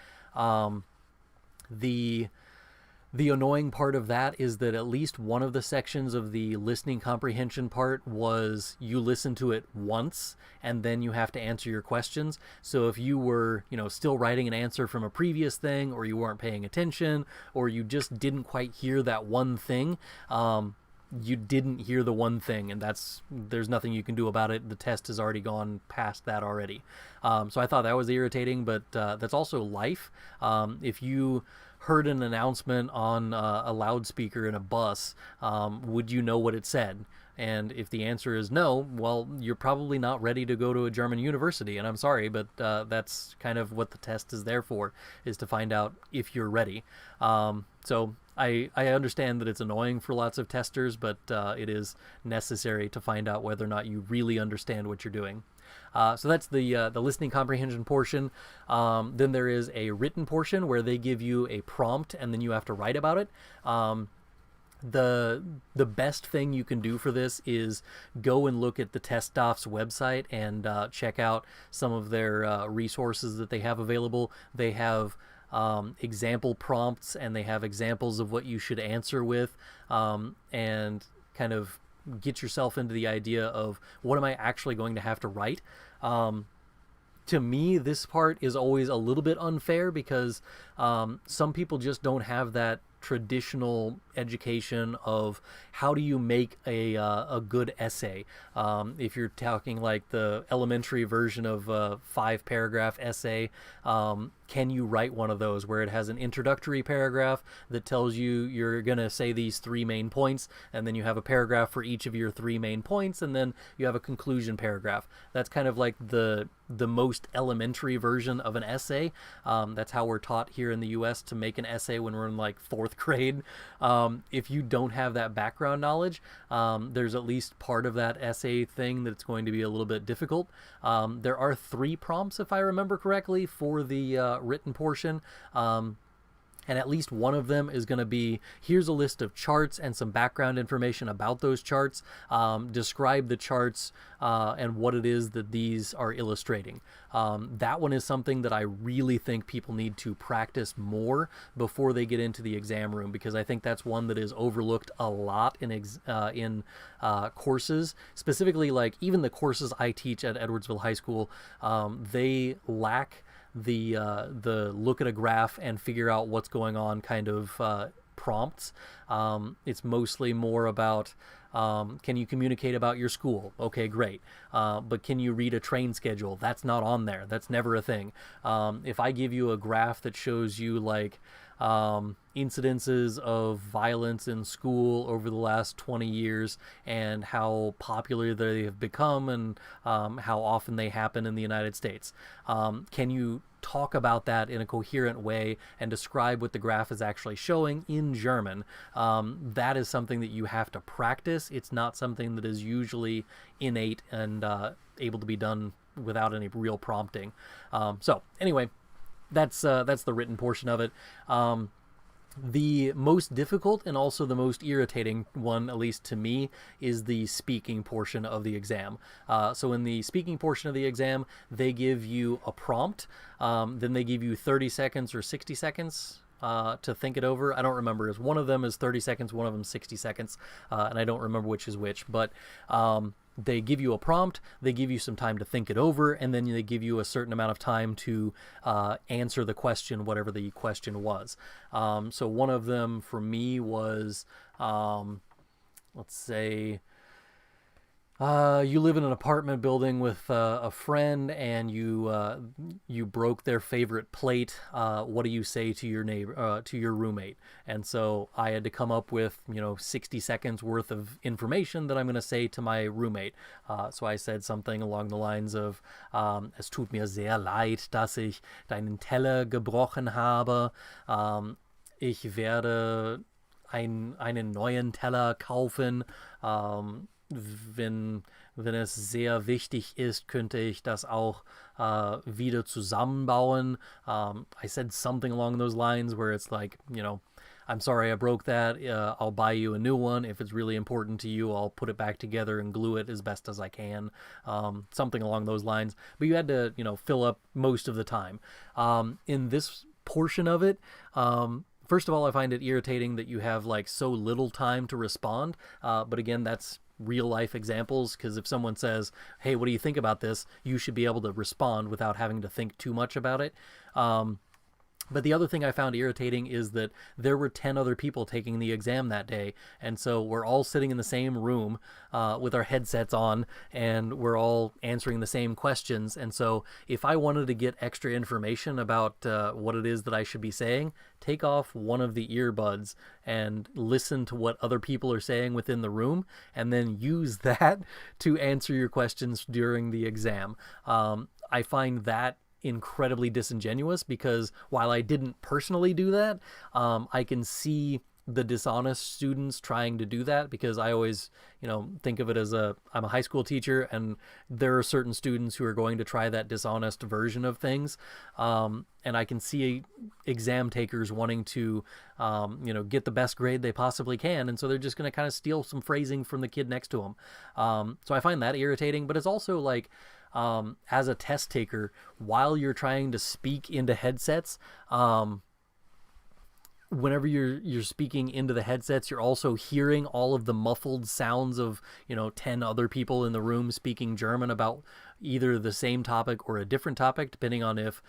[SPEAKER 1] The annoying part of that is that at least one of the sections of the listening comprehension part was you listen to it once and then you have to answer your questions. So if you were, still writing an answer from a previous thing, or you weren't paying attention, or you just didn't quite hear that one thing, you didn't hear the one thing, and there's nothing you can do about it. The test has already gone past that already. So I thought that was irritating, but that's also life. If you heard an announcement on a loudspeaker in a bus, would you know what it said? And if the answer is no, well, you're probably not ready to go to a German university. And I'm sorry, but that's kind of what the test is there for, is to find out if you're ready. So I understand that it's annoying for lots of testers, but it is necessary to find out whether or not you really understand what you're doing. So that's the listening comprehension portion. Then there is a written portion where they give you a prompt and then you have to write about it. The best thing you can do for this is go and look at the TestDaF's website and check out some of their resources that they have available. They have example prompts, and they have examples of what you should answer with, and kind of get yourself into the idea of what am I actually going to have to write. To me, this part is always a little bit unfair because some people just don't have that traditional education of how do you make a good essay. If you're talking like the elementary version of a 5-paragraph essay, can you write one of those where it has an introductory paragraph that tells you you're going to say these 3 main points, and then you have a paragraph for each of your 3 main points, and then you have a conclusion paragraph? That's kind of like the most elementary version of an essay. That's how we're taught here in the US to make an essay when we're in like 4th grade. If you don't have that background knowledge, there's at least part of that essay thing that's going to be a little bit difficult. There are 3 prompts, if I remember correctly, for the written portion. And at least one of them is going to be, here's a list of charts and some background information about those charts. Describe the charts and what it is that these are illustrating. That one is something that I really think people need to practice more before they get into the exam room, because I think that's one that is overlooked a lot in courses. Specifically, like even the courses I teach at Edwardsville High School, they lack the look at a graph and figure out what's going on kind of prompts. It's mostly more about can you communicate about your school? Okay, great. But can you read a train schedule? That's not on there. That's never a thing. If I give you a graph that shows you like incidences of violence in school over the last 20 years and how popular they have become and how often they happen in the United States. Can you talk about that in a coherent way and describe what the graph is actually showing in German? That is something that you have to practice. It's not something that is usually innate and able to be done without any real prompting. So anyway, that's the written portion of it. The most difficult and also the most irritating one, at least to me, is the speaking portion of the exam. So in the speaking portion of the exam, they give you a prompt, then they give you 30 seconds or 60 seconds to think it over. I don't remember. One of them is 30 seconds, one of them is 60 seconds, and I don't remember which is which, but they give you a prompt, they give you some time to think it over, and then they give you a certain amount of time to answer the question, whatever the question was. So one of them for me was, let's say, you live in an apartment building with a friend, and you broke their favorite plate. What do you say to your neighbor, to your roommate? And so I had to come up with 60 seconds worth of information that I'm going to say to my roommate. So I said something along the lines of, "Es tut mir sehr leid, dass ich deinen Teller gebrochen habe. Ich werde einen neuen Teller kaufen. Wenn es sehr wichtig ist, könnte ich das auch wieder zusammenbauen." I said something along those lines where it's like, I'm sorry I broke that. I'll buy you a new one. If it's really important to you, I'll put it back together and glue it as best as I can. Something along those lines. But you had to, fill up most of the time. In this portion of it, first of all, I find it irritating that you have like so little time to respond. But again, that's real life examples, because if someone says, "Hey, what do you think about this?" you should be able to respond without having to think too much about it. But the other thing I found irritating is that there were 10 other people taking the exam that day, and so we're all sitting in the same room with our headsets on, and we're all answering the same questions. And so if I wanted to get extra information about what it is that I should be saying, take off one of the earbuds and listen to what other people are saying within the room, and then use that to answer your questions during the exam. I find that incredibly disingenuous, because while I didn't personally do that, I can see the dishonest students trying to do that, because I always, think of it as I'm a high school teacher, and there are certain students who are going to try that dishonest version of things. And I can see exam takers wanting to, get the best grade they possibly can. And so they're just going to kind of steal some phrasing from the kid next to them. So I find that irritating, but it's also like, as a test taker, while you're trying to speak into headsets, whenever you're speaking into the headsets, you're also hearing all of the muffled sounds of 10 other people in the room speaking German about either the same topic or a different topic, depending on if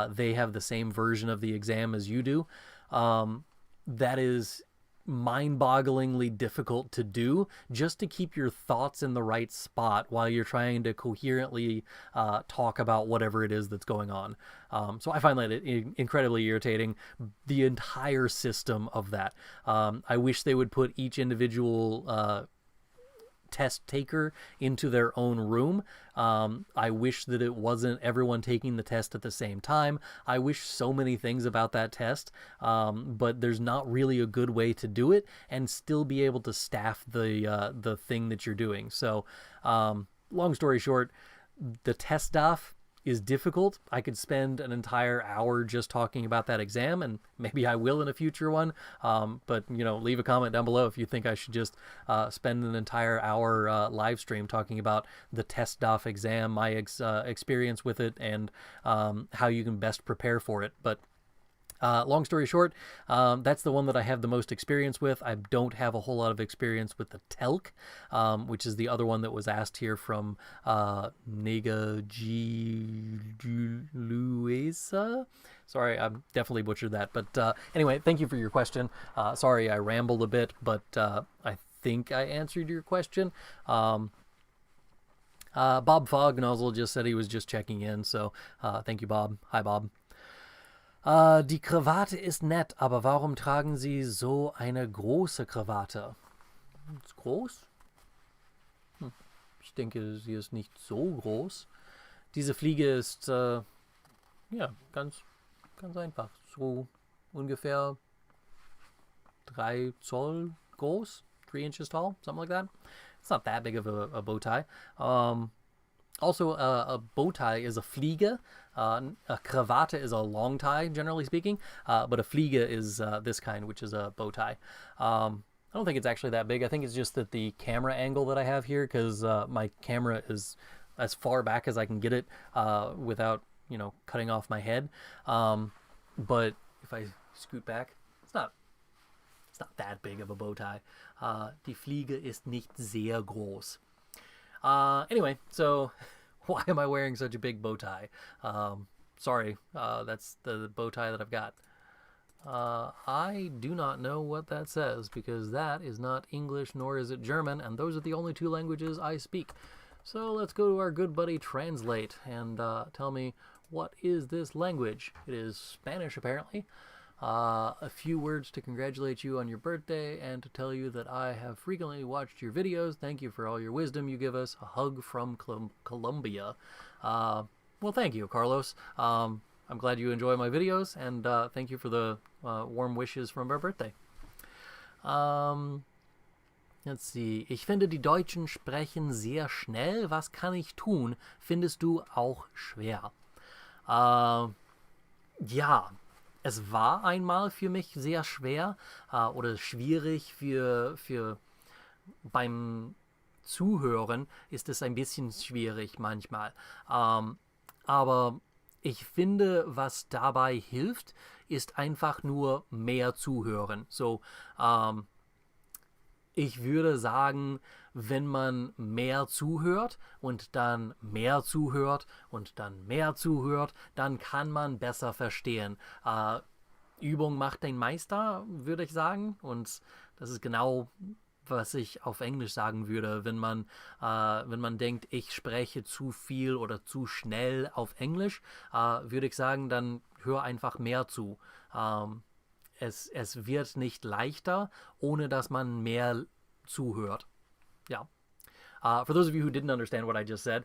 [SPEAKER 1] they have the same version of the exam as you do. That is mind-bogglingly difficult to do, just to keep your thoughts in the right spot while you're trying to coherently talk about whatever it is that's going on. So I find that incredibly irritating, the entire system of that. I wish they would put each individual test taker into their own room. I wish that it wasn't everyone taking the test at the same time. I wish so many things about that test, but there's not really a good way to do it and still be able to staff the thing that you're doing. So long story short, the TestDaF is difficult. I could spend an entire hour just talking about that exam, and maybe I will in a future one. But, you know, leave a comment down below if you think I should just spend an entire hour live stream talking about the TestDaF exam, my experience with it, and how you can best prepare for it. But long story short, that's the one that I have the most experience with. I don't have a whole lot of experience with the TELC, which is the other one that was asked here from Nega G. Luisa. Sorry, I definitely butchered that. But anyway, thank you for your question. Sorry I rambled a bit, but I think I answered your question. Bob Fognozzle just said he was just checking in, so thank you, Bob. Hi, Bob. Die Krawatte ist nett, aber warum tragen Sie so eine große Krawatte? Ist groß? Ich denke, sie ist nicht so groß. Diese Fliege ist, ja, ganz einfach. So ungefähr 3 Zoll groß, 3 inches tall, something like that. It's not that big of a bow tie. Also, a bow tie is a Fliege. A Krawatte is a long tie, generally speaking, but a Fliege is this kind, which is a bow tie. I don't think it's actually that big. I think it's just that the camera angle that I have here, because my camera is as far back as I can get it without, you know, cutting off my head. But if I scoot back, it's not that big of a bow tie. Die Fliege ist nicht sehr groß. Anyway, so why am I wearing such a big bow tie? Sorry, that's the bow tie that I've got. I do not know what that says, because that is not English nor is it German, and those are the only 2 languages I speak. So let's go to our good buddy Translate and tell me, what is this language? It is Spanish, apparently. A few words to congratulate you on your birthday and to tell you that I have frequently watched your videos. Thank you for all your wisdom you give us. A hug from Colombia. Well, thank you, Carlos. I'm glad you enjoy my videos, and thank you for the warm wishes from our birthday. Let's see. Ich finde, die Deutschen sprechen sehr schnell. Was kann ich tun? Findest du auch schwer? Ja. Es war einmal für mich sehr schwer oder schwierig für beim Zuhören ist es ein bisschen schwierig manchmal. Aber ich finde, was dabei hilft, ist einfach nur mehr zuhören. So, ich würde sagen, wenn man mehr zuhört und dann mehr zuhört und dann mehr zuhört, dann kann man besser verstehen. Übung macht den Meister, würde ich sagen. Und das ist genau, was ich auf Englisch sagen würde, wenn man denkt, ich spreche zu viel oder zu schnell auf Englisch, würde ich sagen, dann hör einfach mehr zu. Es wird nicht leichter, ohne dass man mehr zuhört. Yeah. For those of you who didn't understand what I just said,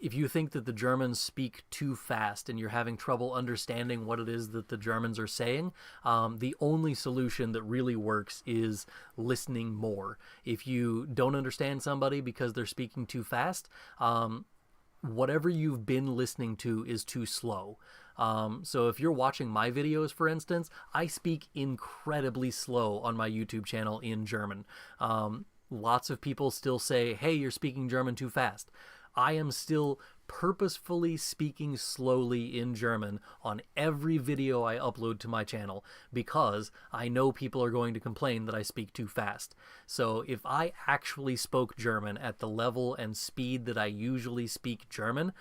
[SPEAKER 1] if you think that the Germans speak too fast and you're having trouble understanding what it is that the Germans are saying, the only solution that really works is listening more. If you don't understand somebody because they're speaking too fast, whatever you've been listening to is too slow. So if you're watching my videos, for instance, I speak incredibly slow on my YouTube channel in German. Lots of people still say, hey, you're speaking German too fast. I am still purposefully speaking slowly in German on every video I upload to my channel because I know people are going to complain that I speak too fast. So if I actually spoke German at the level and speed that I usually speak German,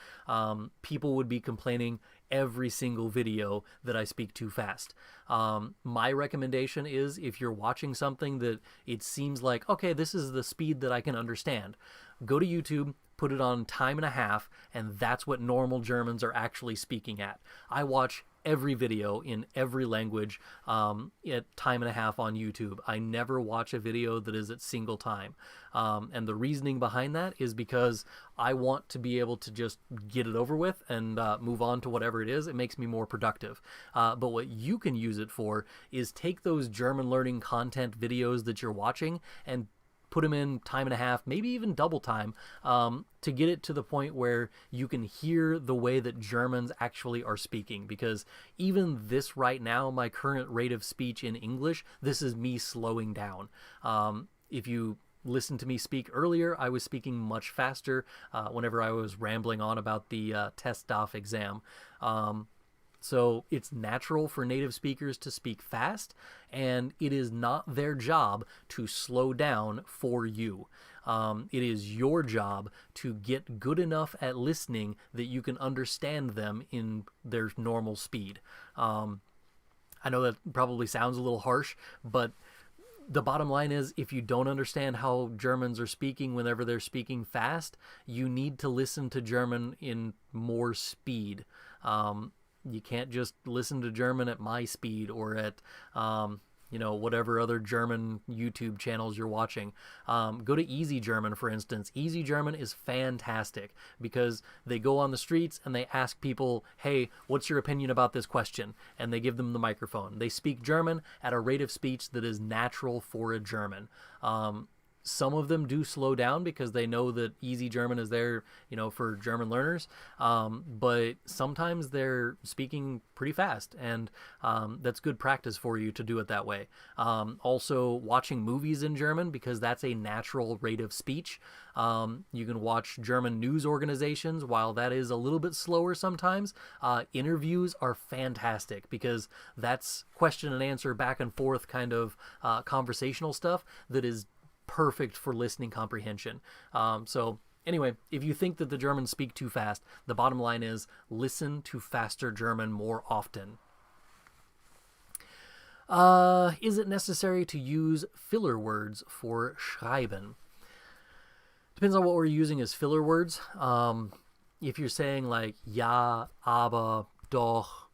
[SPEAKER 1] people would be complaining every single video that I speak too fast. My recommendation is, if you're watching something that it seems like, okay, this is the speed that I can understand, go to YouTube, put it on 1.5 times, and that's what normal Germans are actually speaking at. I watch every video in every language at 1.5 times on YouTube. I never watch a video that is at single time. And the reasoning behind that is because I want to be able to just get it over with and move on to whatever it is. It makes me more productive. But what you can use it for is take those German learning content videos that you're watching and put them in time and a half, maybe even double time, to get it to the point where you can hear the way that Germans actually are speaking. Because even this right now, my current rate of speech in English, this is me slowing down. If you listen to me speak earlier, I was speaking much faster whenever I was rambling on about the TestDaF exam. So it's natural for native speakers to speak fast, and it is not their job to slow down for you. It is your job to get good enough at listening that you can understand them in their normal speed. I know that probably sounds a little harsh, but the bottom line is, if you don't understand how Germans are speaking whenever they're speaking fast, you need to listen to German in more speed. You can't just listen to German at my speed or at, whatever other German YouTube channels you're watching. Go to Easy German, for instance. Easy German is fantastic because they go on the streets and they ask people, hey, what's your opinion about this question? And they give them the microphone. They speak German at a rate of speech that is natural for a German. Some of them do slow down because they know that Easy German is there, for German learners. But sometimes they're speaking pretty fast, and that's good practice for you to do it that way. Also, watching movies in German, because that's a natural rate of speech. You can watch German news organizations. While that is a little bit slower sometimes, interviews are fantastic because that's question and answer, back and forth kind of conversational stuff that is perfect for listening comprehension. So anyway, if you think that the Germans speak too fast, the bottom line is listen to faster German more often. Is it necessary to use filler words for schreiben? Depends on what we're using as filler words. If you're saying like ja, aber, doch,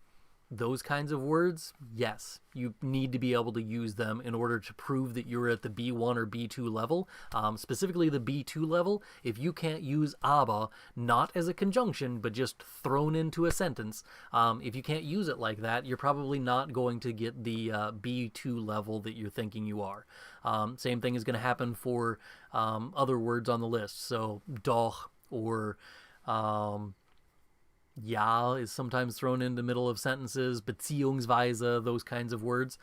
[SPEAKER 1] those kinds of words, yes, you need to be able to use them in order to prove that you're at the B1 or B2 level. Specifically the B2 level, if you can't use aber, not as a conjunction, but just thrown into a sentence, if you can't use it like that, you're probably not going to get the B2 level that you're thinking you are. Same thing is going to happen for other words on the list. So doch or ja is sometimes thrown in the middle of sentences, beziehungsweise, those kinds of words.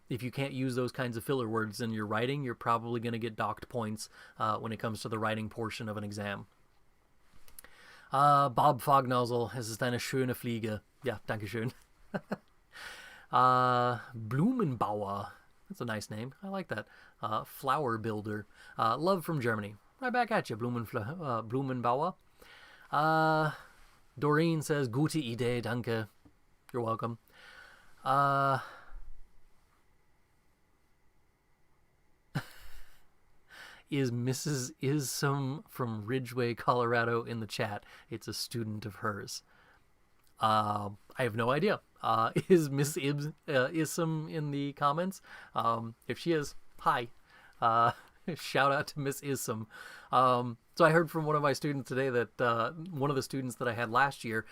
[SPEAKER 1] If you can't use those kinds of filler words in your writing, you're probably going to get docked points when it comes to the writing portion of an exam. Bob Fognozzle, es ist eine schöne Fliege. Ja, danke schön. Blumenbauer, that's a nice name. I like that. Flower builder. Love from Germany. Right back at you, Blumenbauer. Doreen says, gute Idee, danke. You're welcome. Is Mrs. Isom from Ridgeway, Colorado in the chat? It's a student of hers. I have no idea. Is Miss Isom in the comments? If she is, hi. Shout out to Miss Isom. So I heard from one of my students today that one of the students that I had last year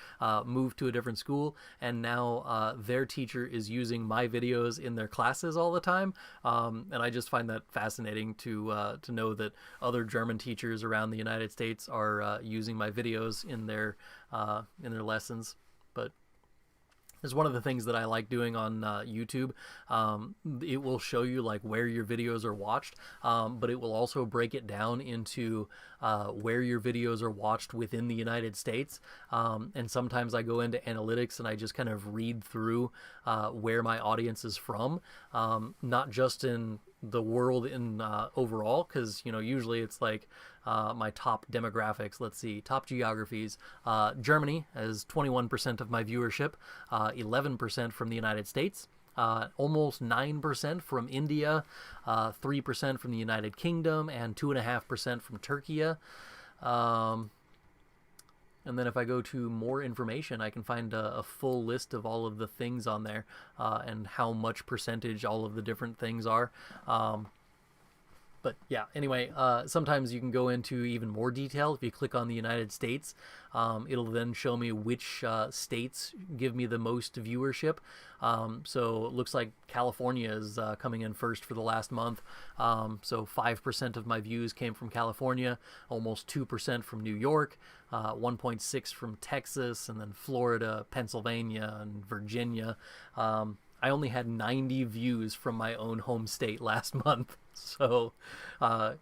[SPEAKER 1] moved to a different school, and now their teacher is using my videos in their classes all the time. And I just find that fascinating to know that other German teachers around the United States are using my videos in their lessons. But it's one of the things that I like doing on YouTube. It will show you like where your videos are watched, but it will also break it down into where your videos are watched within the United States. And sometimes I go into analytics and I just kind of read through where my audience is from, not just in the world in overall, because usually it's like my top demographics. Let's see, top geographies. Germany has 21% of my viewership, 11% from the United States, almost 9% from India, 3% from the United Kingdom, and 2.5% from Turkey. And then if I go to more information, I can find a full list of all of the things on there and how much percentage all of the different things are. But yeah, anyway, sometimes you can go into even more detail. If you click on the United States, it'll then show me which states give me the most viewership. So it looks like California is coming in first for the last month. So 5% of my views came from California, almost 2% from New York, 1.6 from Texas, and then Florida, Pennsylvania, and Virginia. I only had 90 views from my own home state last month. So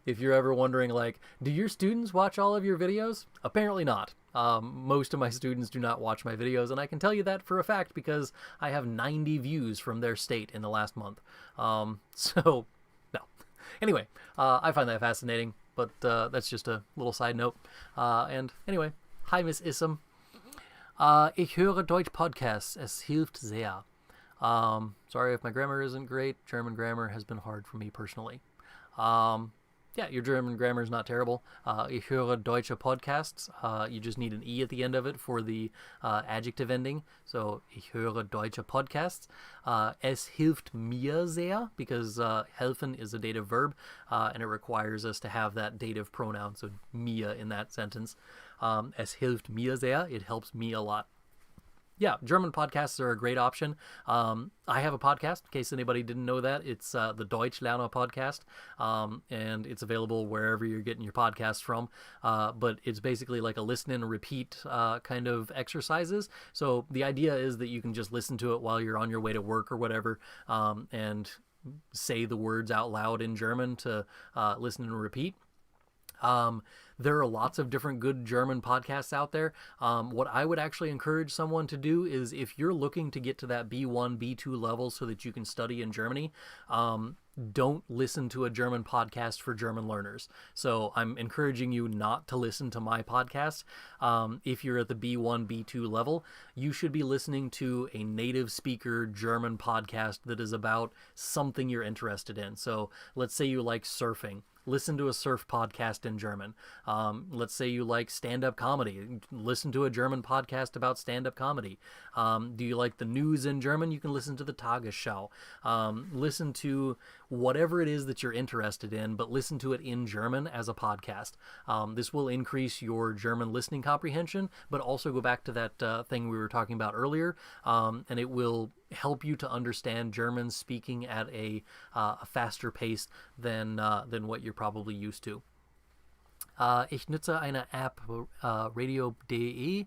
[SPEAKER 1] if you're ever wondering, like, do your students watch all of your videos? Apparently not. Most of my students do not watch my videos, and I can tell you that for a fact because I have 90 views from their state in the last month. So, no. Anyway, I find that fascinating, but that's just a little side note. And anyway, hi, Miss Issam. Ich höre Deutsch Podcasts. Es hilft sehr. Sorry if my grammar isn't great. German grammar has been hard for me personally. Yeah, your German grammar is not terrible. Ich höre deutsche Podcasts. You just need an E at the end of it for the adjective ending. So, ich höre deutsche Podcasts. Es hilft mir sehr, because helfen is a dative verb, and it requires us to have that dative pronoun, so mir in that sentence. Es hilft mir sehr. It helps me a lot. Yeah, German podcasts are a great option. I have a podcast, in case anybody didn't know that. It's the Deutschlerner podcast, and it's available wherever you're getting your podcasts from. But it's basically like a listen and repeat kind of exercises. So the idea is that you can just listen to it while you're on your way to work or whatever, and say the words out loud in German to listen and repeat. There are lots of different good German podcasts out there. What I would actually encourage someone to do is, if you're looking to get to that B1, B2 level so that you can study in Germany, don't listen to a German podcast for German learners. So I'm encouraging you not to listen to my podcast. If you're at the B1, B2 level, you should be listening to a native speaker German podcast that is about something you're interested in. So let's say you like surfing. Listen to a surf podcast in German. Let's say you like stand-up comedy. Listen to a German podcast about stand-up comedy. Do you like the news in German? You can listen to the Tagesschau. Listen to whatever it is that you're interested in, but listen to it in German as a podcast. This will increase your German listening comprehension, but also go back to that thing we were talking about earlier, and it will help you to understand German speaking at a faster pace than what you're probably used to. Ich nutze eine App, radio.de,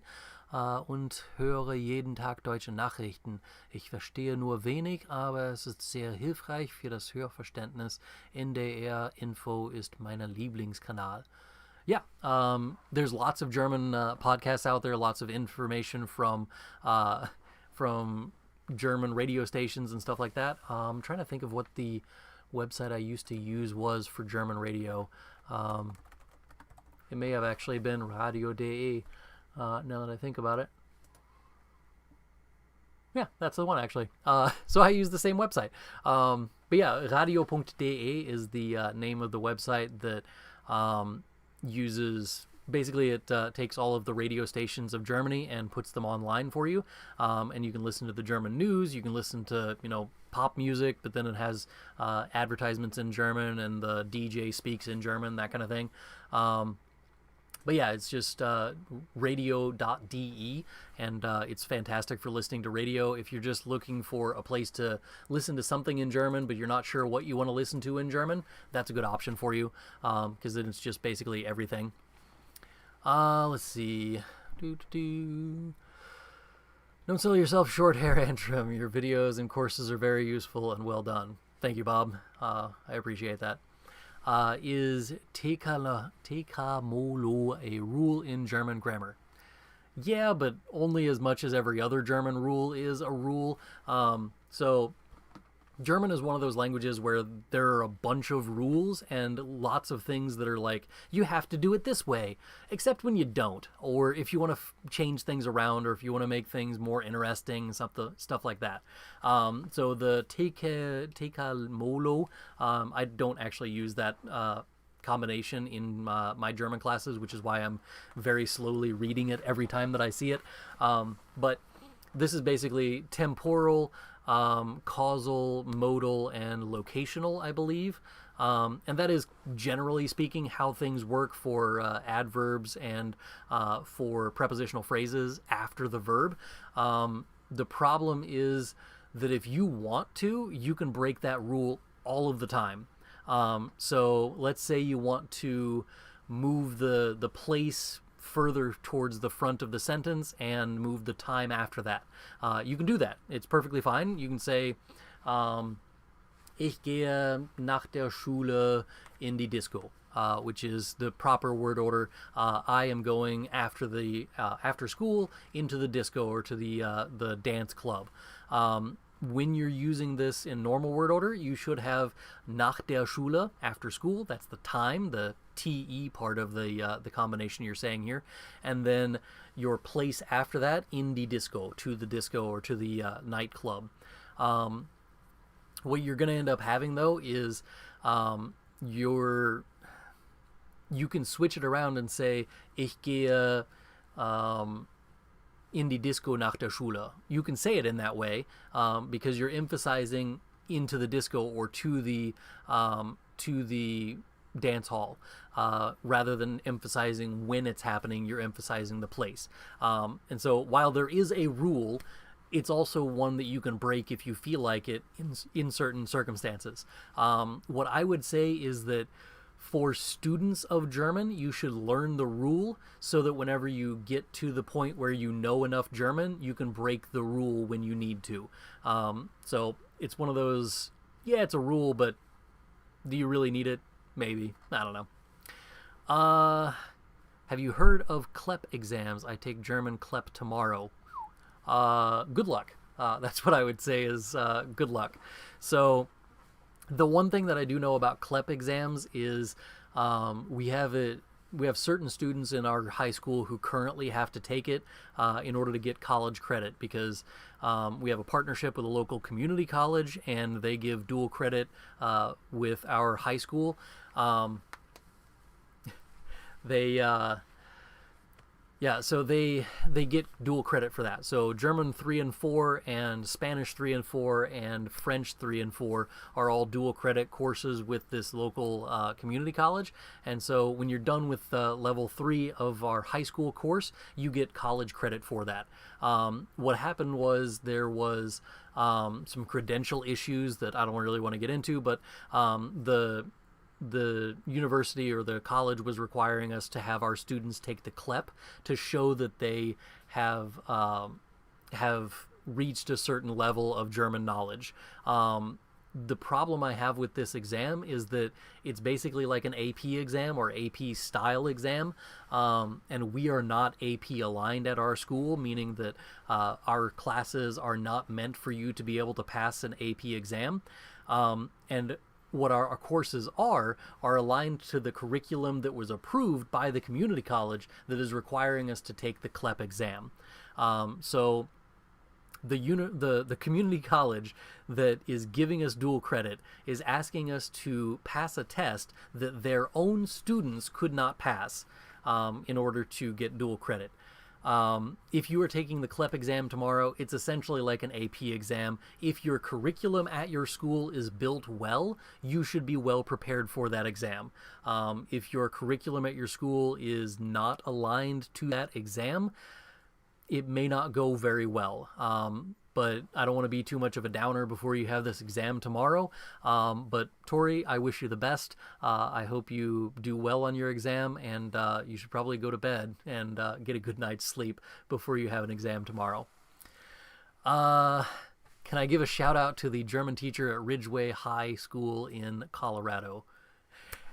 [SPEAKER 1] und höre jeden Tag deutsche Nachrichten. Ich verstehe nur wenig, aber es ist sehr hilfreich für das Hörverständnis. NDR Info ist mein Lieblingskanal. Yeah, there's lots of German podcasts out there, lots of information from German radio stations and stuff like that. I'm trying to think of what the website I used to use was for German radio. It may have actually been radio.de, now that I think about it. Yeah, that's the one, actually. So I use the same website. But yeah, radio.de is the name of the website that uses... Basically, it takes all of the radio stations of Germany and puts them online for you, and you can listen to the German news. You can listen to, pop music, but then it has advertisements in German, and the DJ speaks in German, that kind of thing. But yeah, it's just radio.de, and it's fantastic for listening to radio. If you're just looking for a place to listen to something in German, but you're not sure what you want to listen to in German, that's a good option for you, because then it's just basically everything. Let's see. Don't sell yourself short, Herr Antrim. Your videos and courses are very useful and well done. Thank you, Bob. I appreciate that. Is tekamolo a rule in German grammar? Yeah, but only as much as every other German rule is a rule. So German is one of those languages where there are a bunch of rules and lots of things that are like, you have to do it this way, except when you don't, or if you want to change things around, or if you want to make things more interesting, stuff like that. So the tekamolo, I don't actually use that combination in my German classes, which is why I'm very slowly reading it every time that I see it. But this is basically temporal, causal, modal, and locational, I believe. And that is, generally speaking, how things work for adverbs and for prepositional phrases after the verb. The problem is that if you want to, you can break that rule all of the time. So let's say you want to move the place further towards the front of the sentence and move the time after that. You can do that. It's perfectly fine. You can say, ich gehe nach der Schule in die Disco, which is the proper word order. I am going after school into the disco or to the dance club. When you're using this in normal word order, you should have nach der Schule, after school. That's the time, the TE part of the combination you're saying here. And then your place after that, in die Disco, to the disco or to the nightclub. What you're going to end up having, though, is you can switch it around and say, ich gehe in die Disco nach der Schule. You can say it in that way because you're emphasizing into the disco or to the dance hall. Rather than emphasizing when it's happening, you're emphasizing the place. And so while there is a rule, it's also one that you can break if you feel like it in certain circumstances. What I would say is that for students of German, you should learn the rule so that whenever you get to the point where you know enough German, you can break the rule when you need to. So it's one of those, yeah, it's a rule, but do you really need it? Maybe. I don't know. Have you heard of CLEP exams? I take German CLEP tomorrow. Good luck. That's what I would say is good luck. So the one thing that I do know about CLEP exams is we have certain students in our high school who currently have to take it in order to get college credit because we have a partnership with a local community college and they give dual credit with our high school. So they get dual credit for that. So German 3 and 4 and Spanish 3 and 4 and French 3 and 4 are all dual credit courses with this local community college. And so when you're done with level 3 of our high school course, you get college credit for that. What happened was there was some credential issues that I don't really want to get into, but the university or the college was requiring us to have our students take the CLEP to show that they have reached a certain level of German knowledge. The problem I have with this exam is that it's basically like an AP exam or AP style exam, and we are not AP aligned at our school, meaning that our classes are not meant for you to be able to pass an AP exam. And what our courses are aligned to the curriculum that was approved by the community college that is requiring us to take the CLEP exam. So the community college that is giving us dual credit is asking us to pass a test that their own students could not pass in order to get dual credit. If you are taking the CLEP exam tomorrow, it's essentially like an AP exam. If your curriculum at your school is built well, you should be well prepared for that exam. If your curriculum at your school is not aligned to that exam, it may not go very well. But I don't want to be too much of a downer before you have this exam tomorrow. But Tori, I wish you the best. I hope you do well on your exam, and you should probably go to bed and get a good night's sleep before you have an exam tomorrow. Can I give a shout out to the German teacher at Ridgeway High School in Colorado?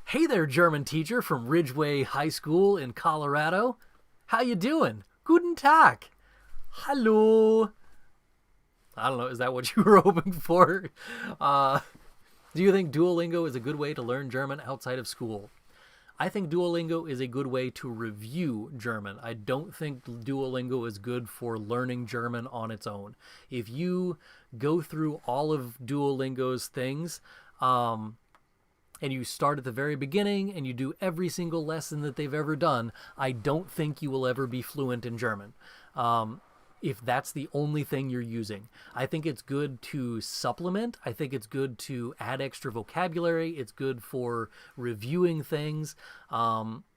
[SPEAKER 1] Hey there, German teacher from Ridgeway High School in Colorado. How you doing? Guten Tag. Hallo. I don't know, is that what you were hoping for? Do you think Duolingo is a good way to learn German outside of school? I think Duolingo is a good way to review German. I don't think Duolingo is good for learning German on its own. If you go through all of Duolingo's things, and you start at the very beginning and you do every single lesson that they've ever done, I don't think you will ever be fluent in German. if that's the only thing you're using. I think it's good to supplement. I think it's good to add extra vocabulary. It's good for reviewing things.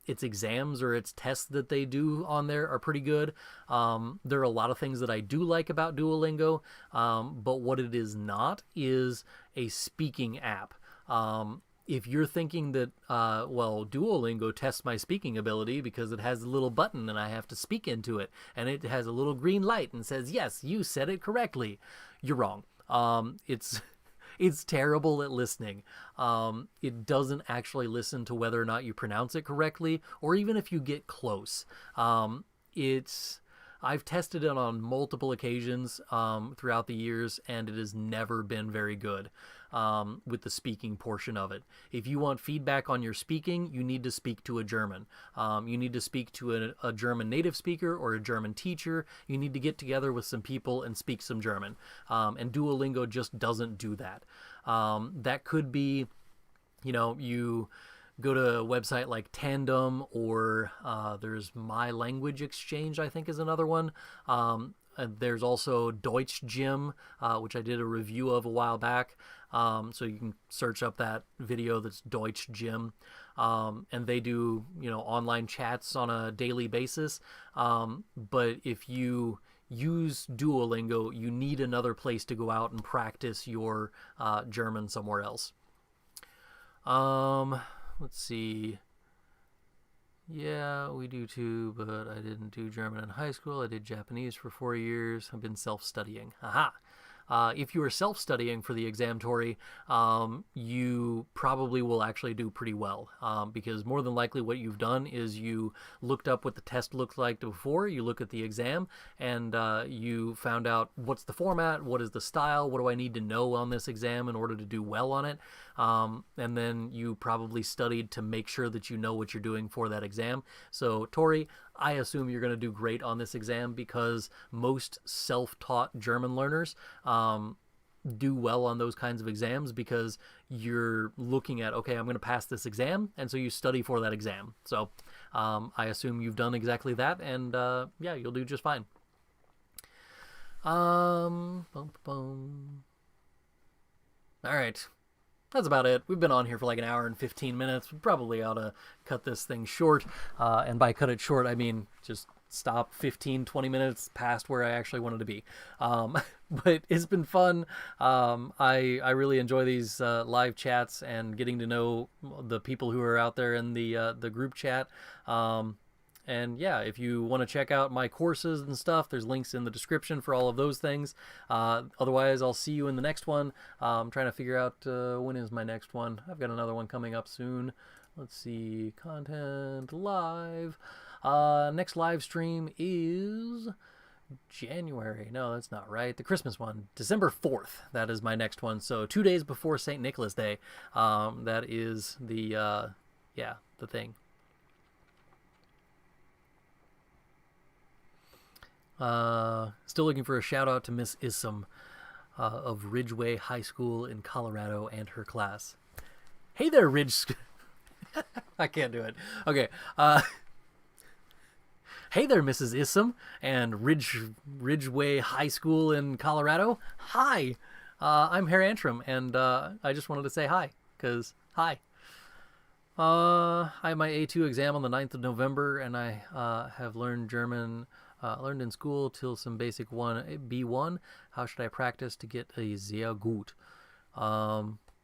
[SPEAKER 1] Its exams or its tests that they do on there are pretty good. There are a lot of things that I do like about Duolingo, but what it is not is a speaking app. If you're thinking that, well, Duolingo tests my speaking ability because it has a little button and I have to speak into it, and it has a little green light and says, yes, you said it correctly, you're wrong. It's terrible at listening. It doesn't actually listen to whether or not you pronounce it correctly, or even if you get close. I've tested it on multiple occasions throughout the years, and it has never been very good with the speaking portion of it. If you want feedback on your speaking, you need to speak to a German. You need to speak to a German native speaker or a German teacher. You need to get together with some people and speak some German. And Duolingo just doesn't do that. That could be, you go to a website like Tandem, or there's My Language Exchange, I think is another one. There's also Deutsch Gym, which I did a review of a while back. So you can search up that video that's Deutsch Gym. And they do, online chats on a daily basis. But if you use Duolingo, you need another place to go out and practice your German somewhere else. Let's see. Yeah, we do too, but I didn't do German in high school. I did Japanese for 4 years. I've been self-studying. Aha! If you are self-studying for the exam, Tori, you probably will actually do pretty well, because more than likely what you've done is you looked up what the test looked like before, you look at the exam, and you found out what's the format, what is the style, what do I need to know on this exam in order to do well on it, and then you probably studied to make sure that you know what you're doing for that exam. So, Tori, I assume you're going to do great on this exam, because most self-taught German learners do well on those kinds of exams, because you're looking at, okay, I'm going to pass this exam, and so you study for that exam. So I assume you've done exactly that, and yeah, you'll do just fine. All right. That's about it. We've been on here for like an hour and 15 minutes. We probably ought to cut this thing short. And by cut it short, I mean just stop 15, 20 minutes past where I actually wanted to be. But it's been fun. I really enjoy these live chats and getting to know the people who are out there in the group chat. And yeah, if you want to check out my courses and stuff, there's links in the description for all of those things. Otherwise, I'll see you in the next one. I'm trying to figure out when is my next one. I've got another one coming up soon. Let's see, content live. Next live stream is January. No, that's not right. The Christmas one, December 4th. That is my next one. So 2 days before St. Nicholas Day. That is the thing. Still looking for a shout out to Miss Isom of Ridgeway High School in Colorado and her class. Hey there, I can't do it. Okay. Hey there, Mrs. Isom and Ridgeway High School in Colorado. Hi. I'm Herr Antrim, and I just wanted to say hi, because hi. I have my A2 exam on the 9th of November, and I have learned German. Learned in school till some basic B1. How should I practice to get a sehr gut?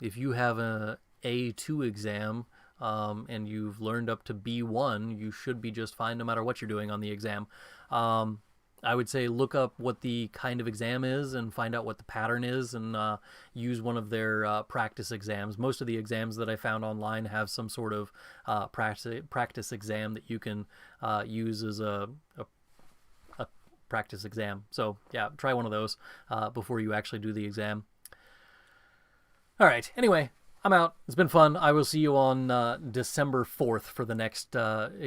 [SPEAKER 1] If you have an A2 exam and you've learned up to B1, you should be just fine no matter what you're doing on the exam. I would say look up what the kind of exam is and find out what the pattern is, and use one of their practice exams. Most of the exams that I found online have some sort of practice exam that you can use as a practice exam. So yeah, try one of those before you actually do the exam. All right, anyway, I'm out. It's been fun. I will see you on December 4th for the next